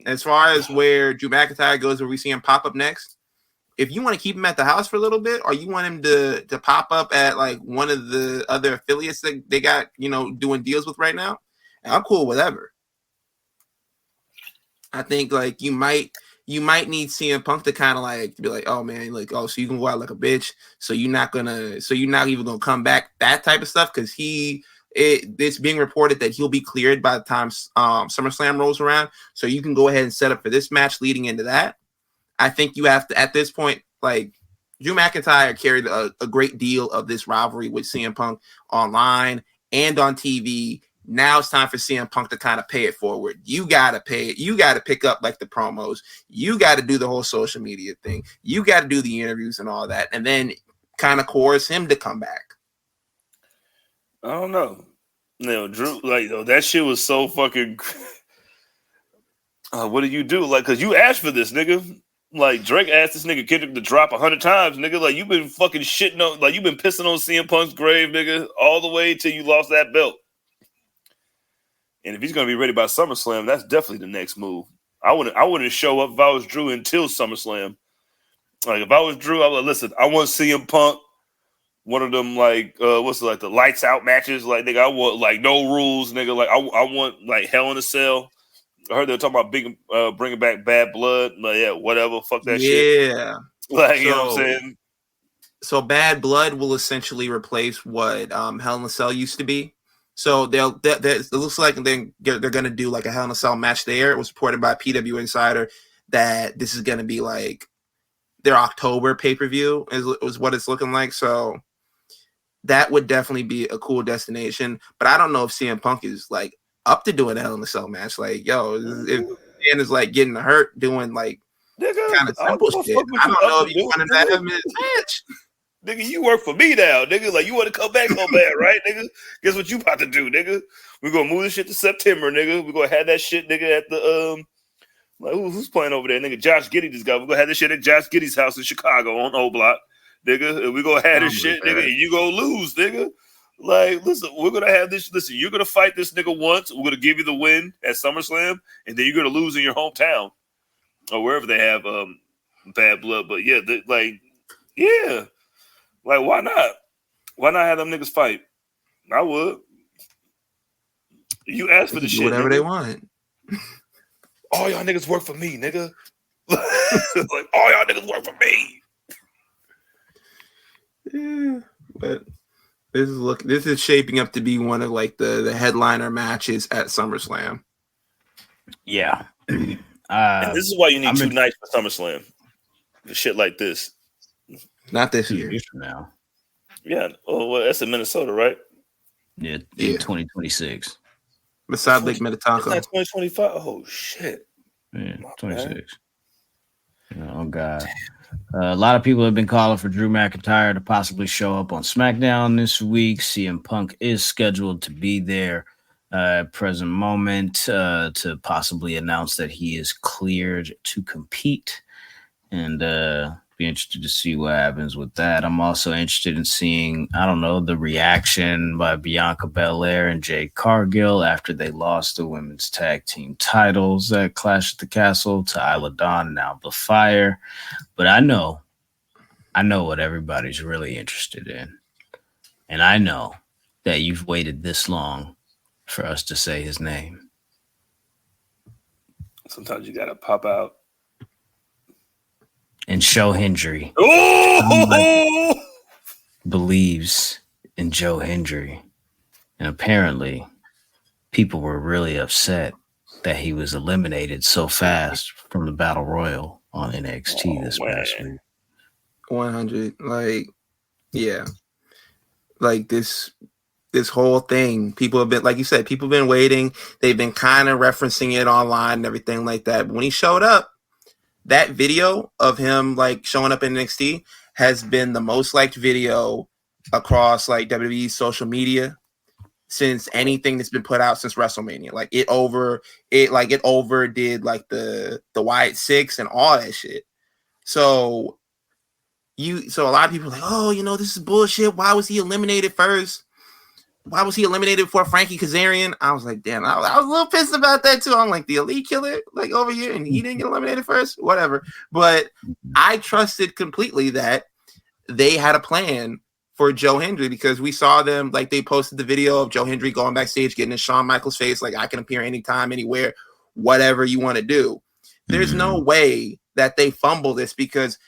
As far as where Drew McIntyre goes, where we see him pop up next, if you want to keep him at the house for a little bit, or you want him to pop up at one of the other affiliates that they got, doing deals with right now, I'm cool with whatever. I think you might need CM Punk to kind of be like, oh man, so you can go out like a bitch, so you're not even gonna come back, that type of stuff, because it's being reported that he'll be cleared by the time SummerSlam rolls around. So you can go ahead and set up for this match leading into that. I think you have to, at this point, Drew McIntyre carried a great deal of this rivalry with CM Punk online and on TV. Now it's time for CM Punk to kind of pay it forward. You got to pay it. You got to pick up the promos. You got to do the whole social media thing. You got to do the interviews and all that. And then kind of coerce him to come back. I don't know. Drew, that shit was so fucking. What do you do? Because you asked for this, nigga. Drake asked this nigga Kendrick to drop 100 times, nigga. You've been fucking shitting on, you've been pissing on CM Punk's grave, nigga, all the way till you lost that belt. And if he's gonna be ready by SummerSlam, that's definitely the next move. I wouldn't show up if I was Drew until SummerSlam. If I was Drew, I would listen. I want CM Punk. One of them the lights out matches, nigga. I want no rules, nigga. I want Hell in a Cell. I heard they were talking about bringing back Bad Blood. Yeah, whatever. Fuck that shit. Yeah. You know what I'm saying? So Bad Blood will essentially replace what Hell in a Cell used to be. So it looks like they're going to do a Hell in a Cell match there. It was reported by PW Insider that this is going to be their October pay-per-view is what it's looking like. So that would definitely be a cool destination. But I don't know if CM Punk is up to doing a Hell in a Cell match. If man is getting hurt doing kind of simple shit, I don't know if you want to have him in his match. Nigga, you work for me now, nigga. You want to come back so bad, right, nigga? Guess what you about to do, nigga? We're gonna move this shit to September, nigga. We're gonna have that shit, nigga, at the who's playing over there, nigga? Josh Giddey, this guy. We're gonna have this shit at Josh Giddey's house in Chicago on O Block, nigga. And we're gonna have this shit, nigga, and you gonna lose, nigga. Listen, we're gonna have this. Listen, you're gonna fight this nigga once. We're gonna give you the win at SummerSlam, and then you're gonna lose in your hometown or wherever they have Bad Blood. But yeah, why not? Why not have them niggas fight? I would. You ask for the shit. Whatever nigga. they want. All y'all niggas work for me, nigga. Like all y'all niggas work for me. Yeah, but this is shaping up to be one of like the headliner matches at SummerSlam. Yeah. And this is why you need 2 nights for SummerSlam. The shit like this. Not this year. From now. Yeah. Oh, well, that's in Minnesota, right? Yeah, in 2026. Beside Lake Minnetonka. It's not 2025. Oh shit. Yeah, 26. Oh god. A lot of people have been calling for Drew McIntyre to possibly show up on SmackDown this week. CM Punk is scheduled to be there at present moment to possibly announce that he is cleared to compete, and be interested to see what happens with that. I'm also interested in seeing, I don't know, the reaction by Bianca Belair and Jade Cargill after they lost the women's tag team titles at Clash at the Castle to Isla Dawn and Alba Fire. But I know what everybody's really interested in. And I know that you've waited this long for us to say his name. Sometimes you gotta pop out. And show Hendry believes in Joe Hendry. And apparently people were really upset that he was eliminated so fast from the Battle Royal on NXT this past week. 100. Like, yeah. Like this whole thing, people have been, like you said, people have been waiting. They've been kind of referencing it online and everything like that. But when he showed up, that video of him like showing up in NXT has been the most liked video across like WWE's social media since anything that's been put out since WrestleMania. Like it overdid like the Wyatt Sick6 and all that shit. So a lot of people are like, oh, you know, this is bullshit. Why was he eliminated first? Why was he eliminated before Frankie Kazarian? I was like, damn, I was a little pissed about that too. I'm like, the Elite Killer, like over here, and he didn't get eliminated first, whatever. But I trusted completely that they had a plan for Joe Hendry because we saw them, like they posted the video of Joe Hendry going backstage, getting in Shawn Michaels' face, like I can appear anytime, anywhere, whatever you want to do. There's no way that they fumble this because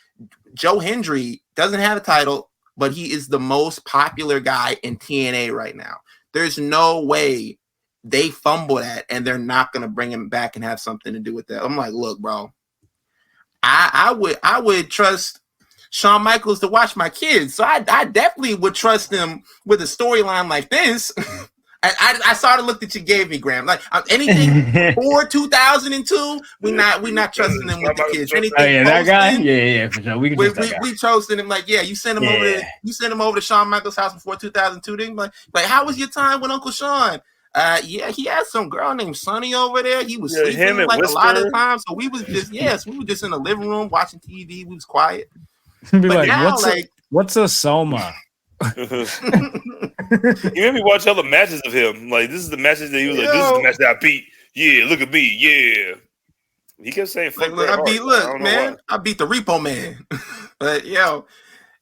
Joe Hendry doesn't have a title, but he is the most popular guy in TNA right now. There's no way they fumble that and they're not going to bring him back and have something to do with that. I'm like, look, bro, I would trust Shawn Michaels to watch my kids. So I definitely would trust him with a storyline like this. I saw the look that you gave me, Graham. Like anything before 2002, we not trusting him with the kids. Anything that guy, yeah, for sure. We trusting him. Like, yeah, you sent him over there. You sent him over to Shawn Michaels' house before 2002. Didn't you? Like, how was your time with Uncle Sean? Yeah, he had some girl named Sonny over there. He was sleeping like Whisper. A lot of times. So we was just we were just in the living room watching TV. We was quiet. But like, now, what's a Soma? You made me watch other matches of him. Like, this is the matches that he was like, this is the match that I beat. Yeah, look at me. Yeah. He kept saying, like, look, I beat the Repo Man. But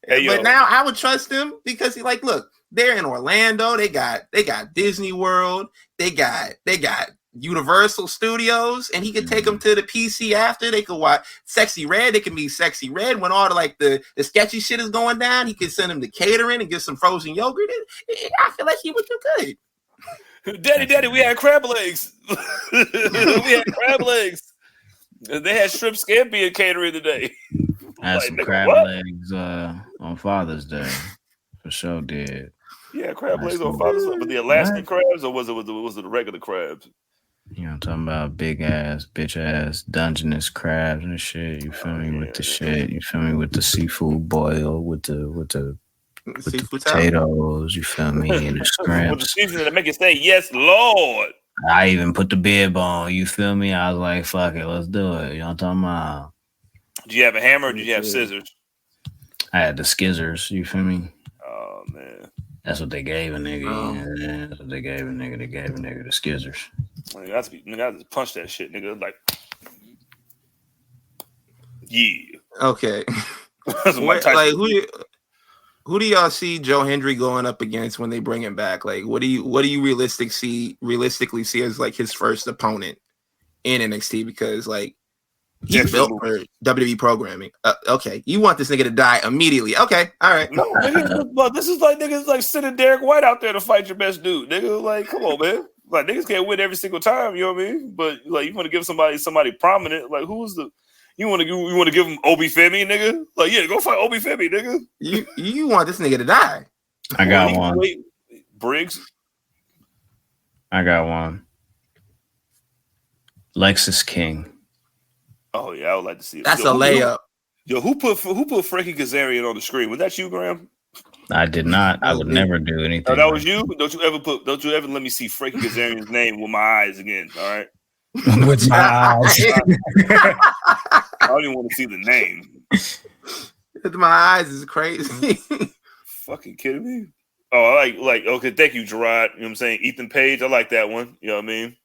but now I would trust him because he like, look, they're in Orlando. They got Disney World. They got Universal Studios, and he could take them to the PC after. They could watch Sexy Red. They can be Sexy Red when all the sketchy shit is going down. He could send them to catering and get some frozen yogurt. I feel like he would do good. Daddy, we had crab legs. They had shrimp scampi and catering today. I had some crab legs on Father's Day. For sure did. Yeah, crab legs on Father's Day. But the Alaskan crabs, or was it the regular crabs? You know, I'm talking about big ass, bitch ass, Dungeness crabs and shit. You feel me with the shit? You feel me with the seafood boil, with the potatoes? You feel me? And the scrimps. With the seasoning to make it say yes, Lord. I even put the bib on. You feel me? I was like, fuck it, let's do it. You know what I'm talking about? Did you have a hammer or did you have scissors? I had the skizzers. You feel me? Oh man. That's what they gave a nigga. Yeah, that's what they gave a nigga. They gave a nigga the skizzers. Nigga, I just punch that shit, nigga. Like, yeah. Okay. That's what like who? Who do y'all see Joe Hendry going up against when they bring him back? Like, what do you realistically see as like his first opponent in NXT? Because like he's built for WWE programming. Okay, you want this nigga to die immediately? Okay, all right. No, nigga, this is like niggas like sending Derek White out there to fight your best dude, nigga. Like, come on, man. Like niggas can't win every single time. You know what I mean? But like, you want to give somebody prominent. Like, who's the? You want to give him Obi Femi, nigga? Like, yeah, go fight Obi Femi, nigga. You want this nigga to die? I got one. Briggs. I got one. Lexus King. Oh yeah, I would like to see it. That's a layup. Who put Frankie Kazarian on the screen? Was that you, Graham? I did not. I would never do anything. Oh, that was you? Don't you ever let me see Frankie Kazarian's name with my eyes again, all right? With my eyes. I don't even want to see the name. With my eyes is crazy. Fucking kidding me? Oh, I like okay, thank you, Gerard. You know what I'm saying? Ethan Page, I like that one. You know what I mean?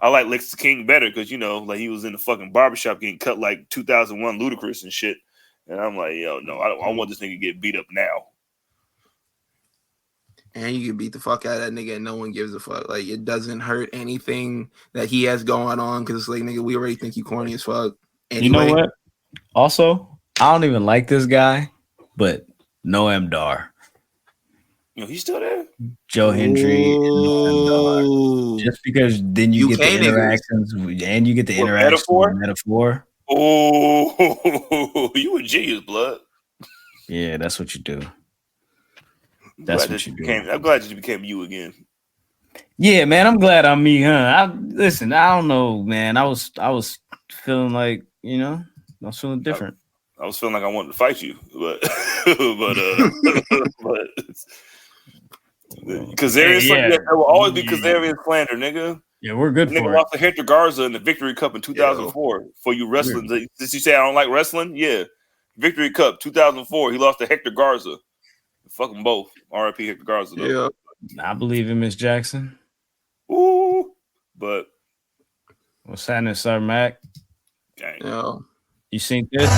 I like Lexus King better because, you know, like he was in the fucking barbershop getting cut like 2001 Ludacris and shit. And I'm like, yo, no, I want this nigga to get beat up now. And you can beat the fuck out of that nigga and no one gives a fuck. Like, it doesn't hurt anything that he has going on because, like, nigga, we already think you corny as fuck. Anyway. You know what? Also, I don't even like this guy, but Noam Dar. You know, he's still there. Joe Hendry and Noam Dar. Just because then you get the interactions and you get the interaction with Metaphor. Oh, you a genius, blood. Yeah, that's what you do. That's what you do. I'm glad you became you again. Yeah, man, I'm glad I'm me, huh? Listen, I don't know, man. I was feeling like, you know, I was feeling different. I was feeling like I wanted to fight you, but Kazarian, there will always be Kazarian slander, nigga. Yeah, we're good nigga for lost to Hector Garza in the Victory Cup in 2004 for you wrestling. Did you say I don't like wrestling? Yeah, Victory Cup 2004. He lost to Hector Garza. Fuck them both. R.I.P. Hector Garza. Though. Yeah, I believe in Miss Jackson. Ooh, but what's happening, Sir Mac? Dang. Yo. You seen this?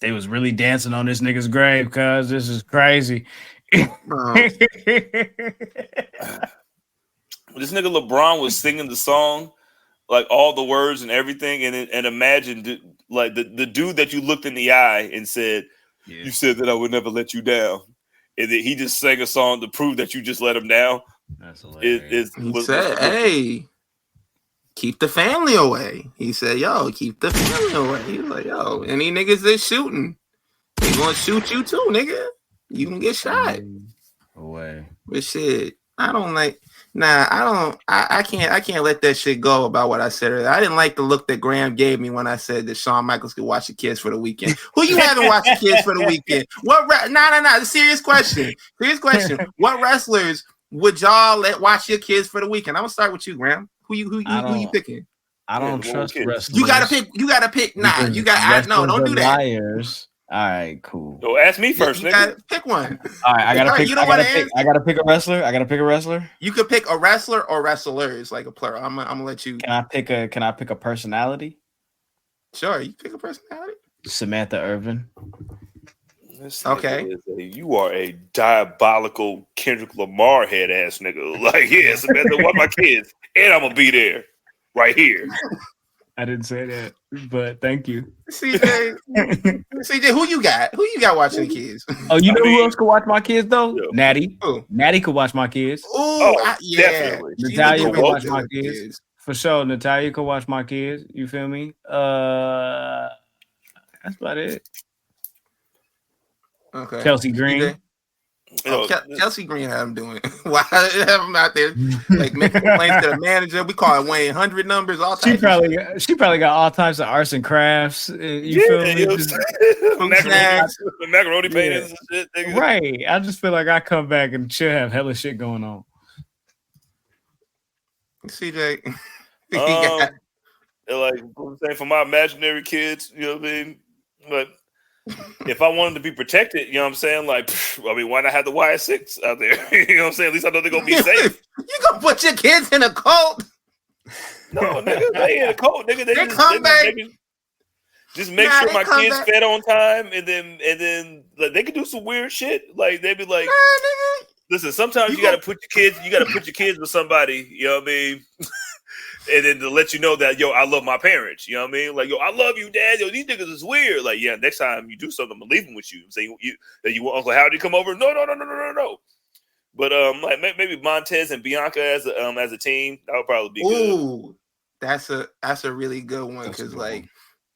They was really dancing on this nigga's grave, cuz this is crazy. This nigga LeBron was singing the song, like all the words and everything, and imagine like the dude that you looked in the eye and said, "You said that I would never let you down," and then he just sang a song to prove that you just let him down. That's hilarious. He said, "Hey, keep the family away." He said, "Yo, keep the family away." He was like, "Yo, any niggas that shooting, they gonna shoot you too, nigga. You can get shot." Away. But shit, I don't like. Nah, I can't let that shit go about what I said earlier. I didn't like the look that Graham gave me when I said that Shawn Michaels could watch the kids for the weekend. Who you haven't watched the kids for the weekend? Nah. Serious question. What wrestlers would y'all let watch your kids for the weekend? I'm gonna start with you, Graham. Who you picking? I don't trust wrestlers. You gotta pick. Nah, you got. No, don't do that. Liars. All right, cool. So ask me first, nigga. Gotta pick one. All right, I gotta pick a wrestler. You could pick a wrestler or wrestlers, like a plural. I'm gonna let you. Can I pick a personality? Sure, you pick a personality. Samantha Irvin. Okay. You are a diabolical Kendrick Lamar head ass nigga. Like, yeah, Samantha, watch my kids, and I'm gonna be there, right here. I didn't say that, but thank you. CJ, who you got? Who you got watching the kids? Oh, you know who else could watch my kids though? Yeah. Natty. Who? Natty could watch my kids. Yeah. Definitely. Natalia could watch my kids. For sure. Natalia could watch my kids. You feel me? That's about it. Okay. Chelsea Green. Chelsea Green had him doing. Why have him out there like making complaints to the manager? We call it Wayne 100 numbers. All She probably got all types of arts and crafts. You feel me? Macaroni paintings and shit. Nigga. Right. I just feel like I come back and she'll have hella shit going on. CJ. Like I'm saying, for my imaginary kids, you know what I mean? But if I wanted to be protected, you know what I'm saying? Like, I mean, why not have the Wyatt Sick6 out there? You know what I'm saying? At least I know they're gonna be safe. You gonna put your kids in a cult? No, nigga, they in a cult, nigga. They come back. Just make sure my kids fed on time, and then like, they could do some weird shit. Like they be like, listen, sometimes you gotta put your kids with somebody, you know what I mean? And then to let you know that, yo, I love my parents, you know what I mean? Like, yo, I love you, Dad. Yo, these niggas is weird. Like, yeah, next time you do something, I'm gonna leave them with you. Say you want Uncle Howdy to come over? No. But like maybe Montez and Bianca as a team, that would probably be good. Ooh, that's a really good one because like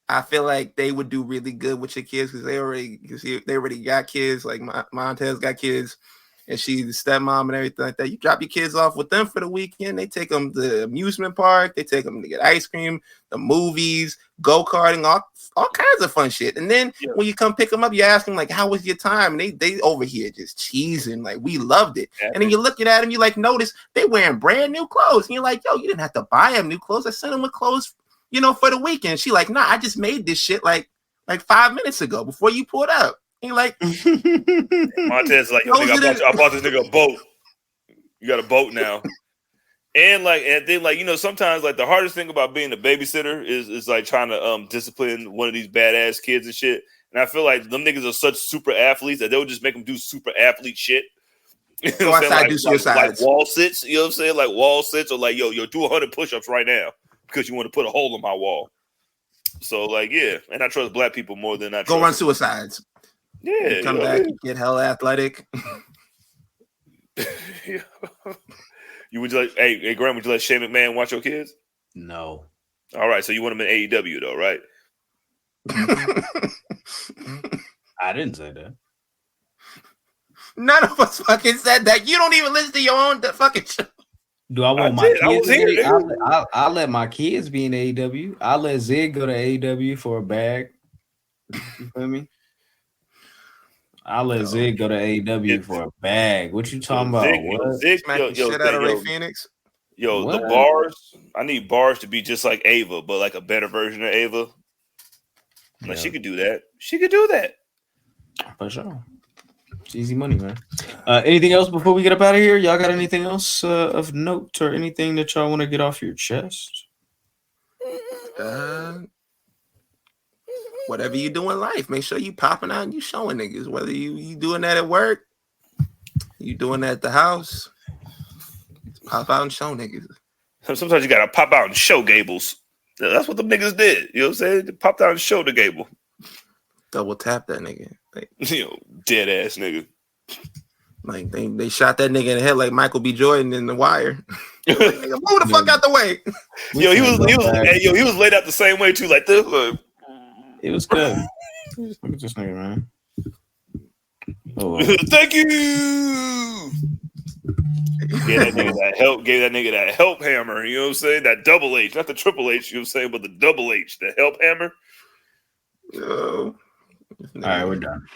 I feel like they would do really good with your kids because they already got kids. Like Montez got kids, and she's the stepmom and everything like that. You drop your kids off with them for the weekend. They take them to the amusement park. They take them to get ice cream, the movies, go-karting, all kinds of fun shit. And then when you come pick them up, you ask them, like, how was your time? And they over here just cheesing. Like, we loved it. And then you're looking at them, you like notice they wearing brand new clothes. And you're like, yo, you didn't have to buy them new clothes. I sent them with clothes, for the weekend. She like, nah, I just made this shit like 5 minutes ago before you pulled up. And you're like, Montez like, yo, nigga, I bought this nigga a boat. You got a boat now. And then sometimes like the hardest thing about being a babysitter is like trying to discipline one of these badass kids and shit. And I feel like them niggas are such super athletes that they'll just make them do super athlete shit. Go outside, do suicides. Like wall sits, you know what I'm saying? Like wall sits or like, yo, do 100 push-ups right now because you want to put a hole in my wall. So like, yeah. And I trust black people more than I trust. Go run suicides. Yeah. You come back, you get hella athletic. Yeah. Hey, Graham, would you let Shane McMahon watch your kids? No. All right, so you want him in AEW though, right? I didn't say that. None of us fucking said that. You don't even listen to your own fucking show. Do I want my kids? I'll let my kids be in AEW. I'll let Zig go to AEW for a bag. You feel me? I'll let Zig go to AEW for a bag. What you talking about? Zig, smack the shit out of Ray Phoenix. Yo, what? The bars. I need bars to be just like Ava, but like a better version of Ava. Like she could do that. She could do that. For sure. It's easy money, man. Anything else before we get up out of here? Y'all got anything else of note or anything that y'all want to get off your chest? Whatever you do in life, make sure you popping out and you showing niggas. Whether you doing that at work, you doing that at the house, pop out and show niggas. Sometimes you gotta pop out and show Gables. That's what the niggas did. You know what I'm saying? They popped out and showed the Gable. Double tap that nigga. Like, dead ass nigga. Like they shot that nigga in the head like Michael B. Jordan in The Wire. Like, nigga, move the fuck out the way. He was laid out the same way too, like this. It was good. Look at this nigga, man. Oh, thank you. Gave that nigga that help hammer. You know what I'm saying? That double H, not the triple H. You know what I'm saying? But the double H, the help hammer. Yo. All right, we're done.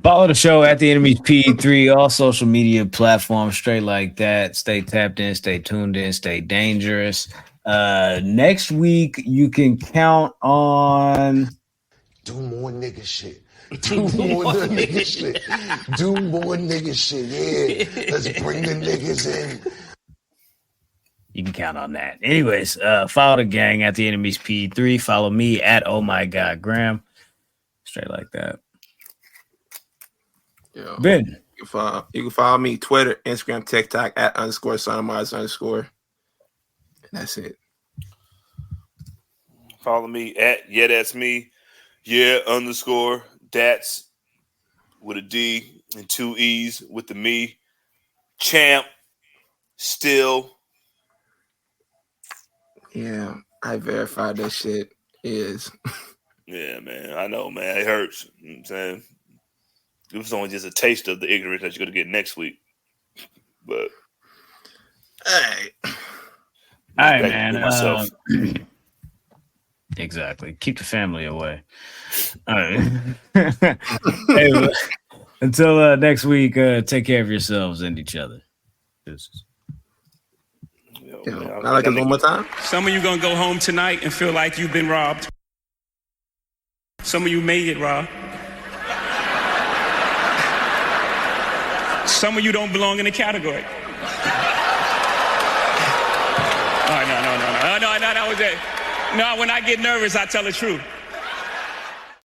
Follow the show at the Enemies P3, all social media platforms, straight like that. Stay tapped in, stay tuned in, stay dangerous. Next week, you can count on. Do more nigga shit. Do more nigga shit. Do more nigga shit. Yeah. Let's bring the niggas in. You can count on that. Anyways, follow the gang at the Enemies P3. Follow me at Oh My God Graham. Straight like that. Yo, Ben. You can follow me Twitter, Instagram, TikTok at _SonMars_. And that's it. Follow me at that's me. That's with a D and 2 E's with the me. Champ. Still. Yeah, I verified that shit is. Yeah, man. I know, man. It hurts. You know what I'm saying? It was only just a taste of the ignorance that you're going to get next week. But. Hey. All right, man. Exactly. Keep the family away. All right. Hey, until next week, take care of yourselves and each other. I like it one more time. Some of you going to go home tonight and feel like you've been robbed. Some of you may get robbed. Some of you don't belong in the category. Oh, no, that was it. No, when I get nervous, I tell the truth.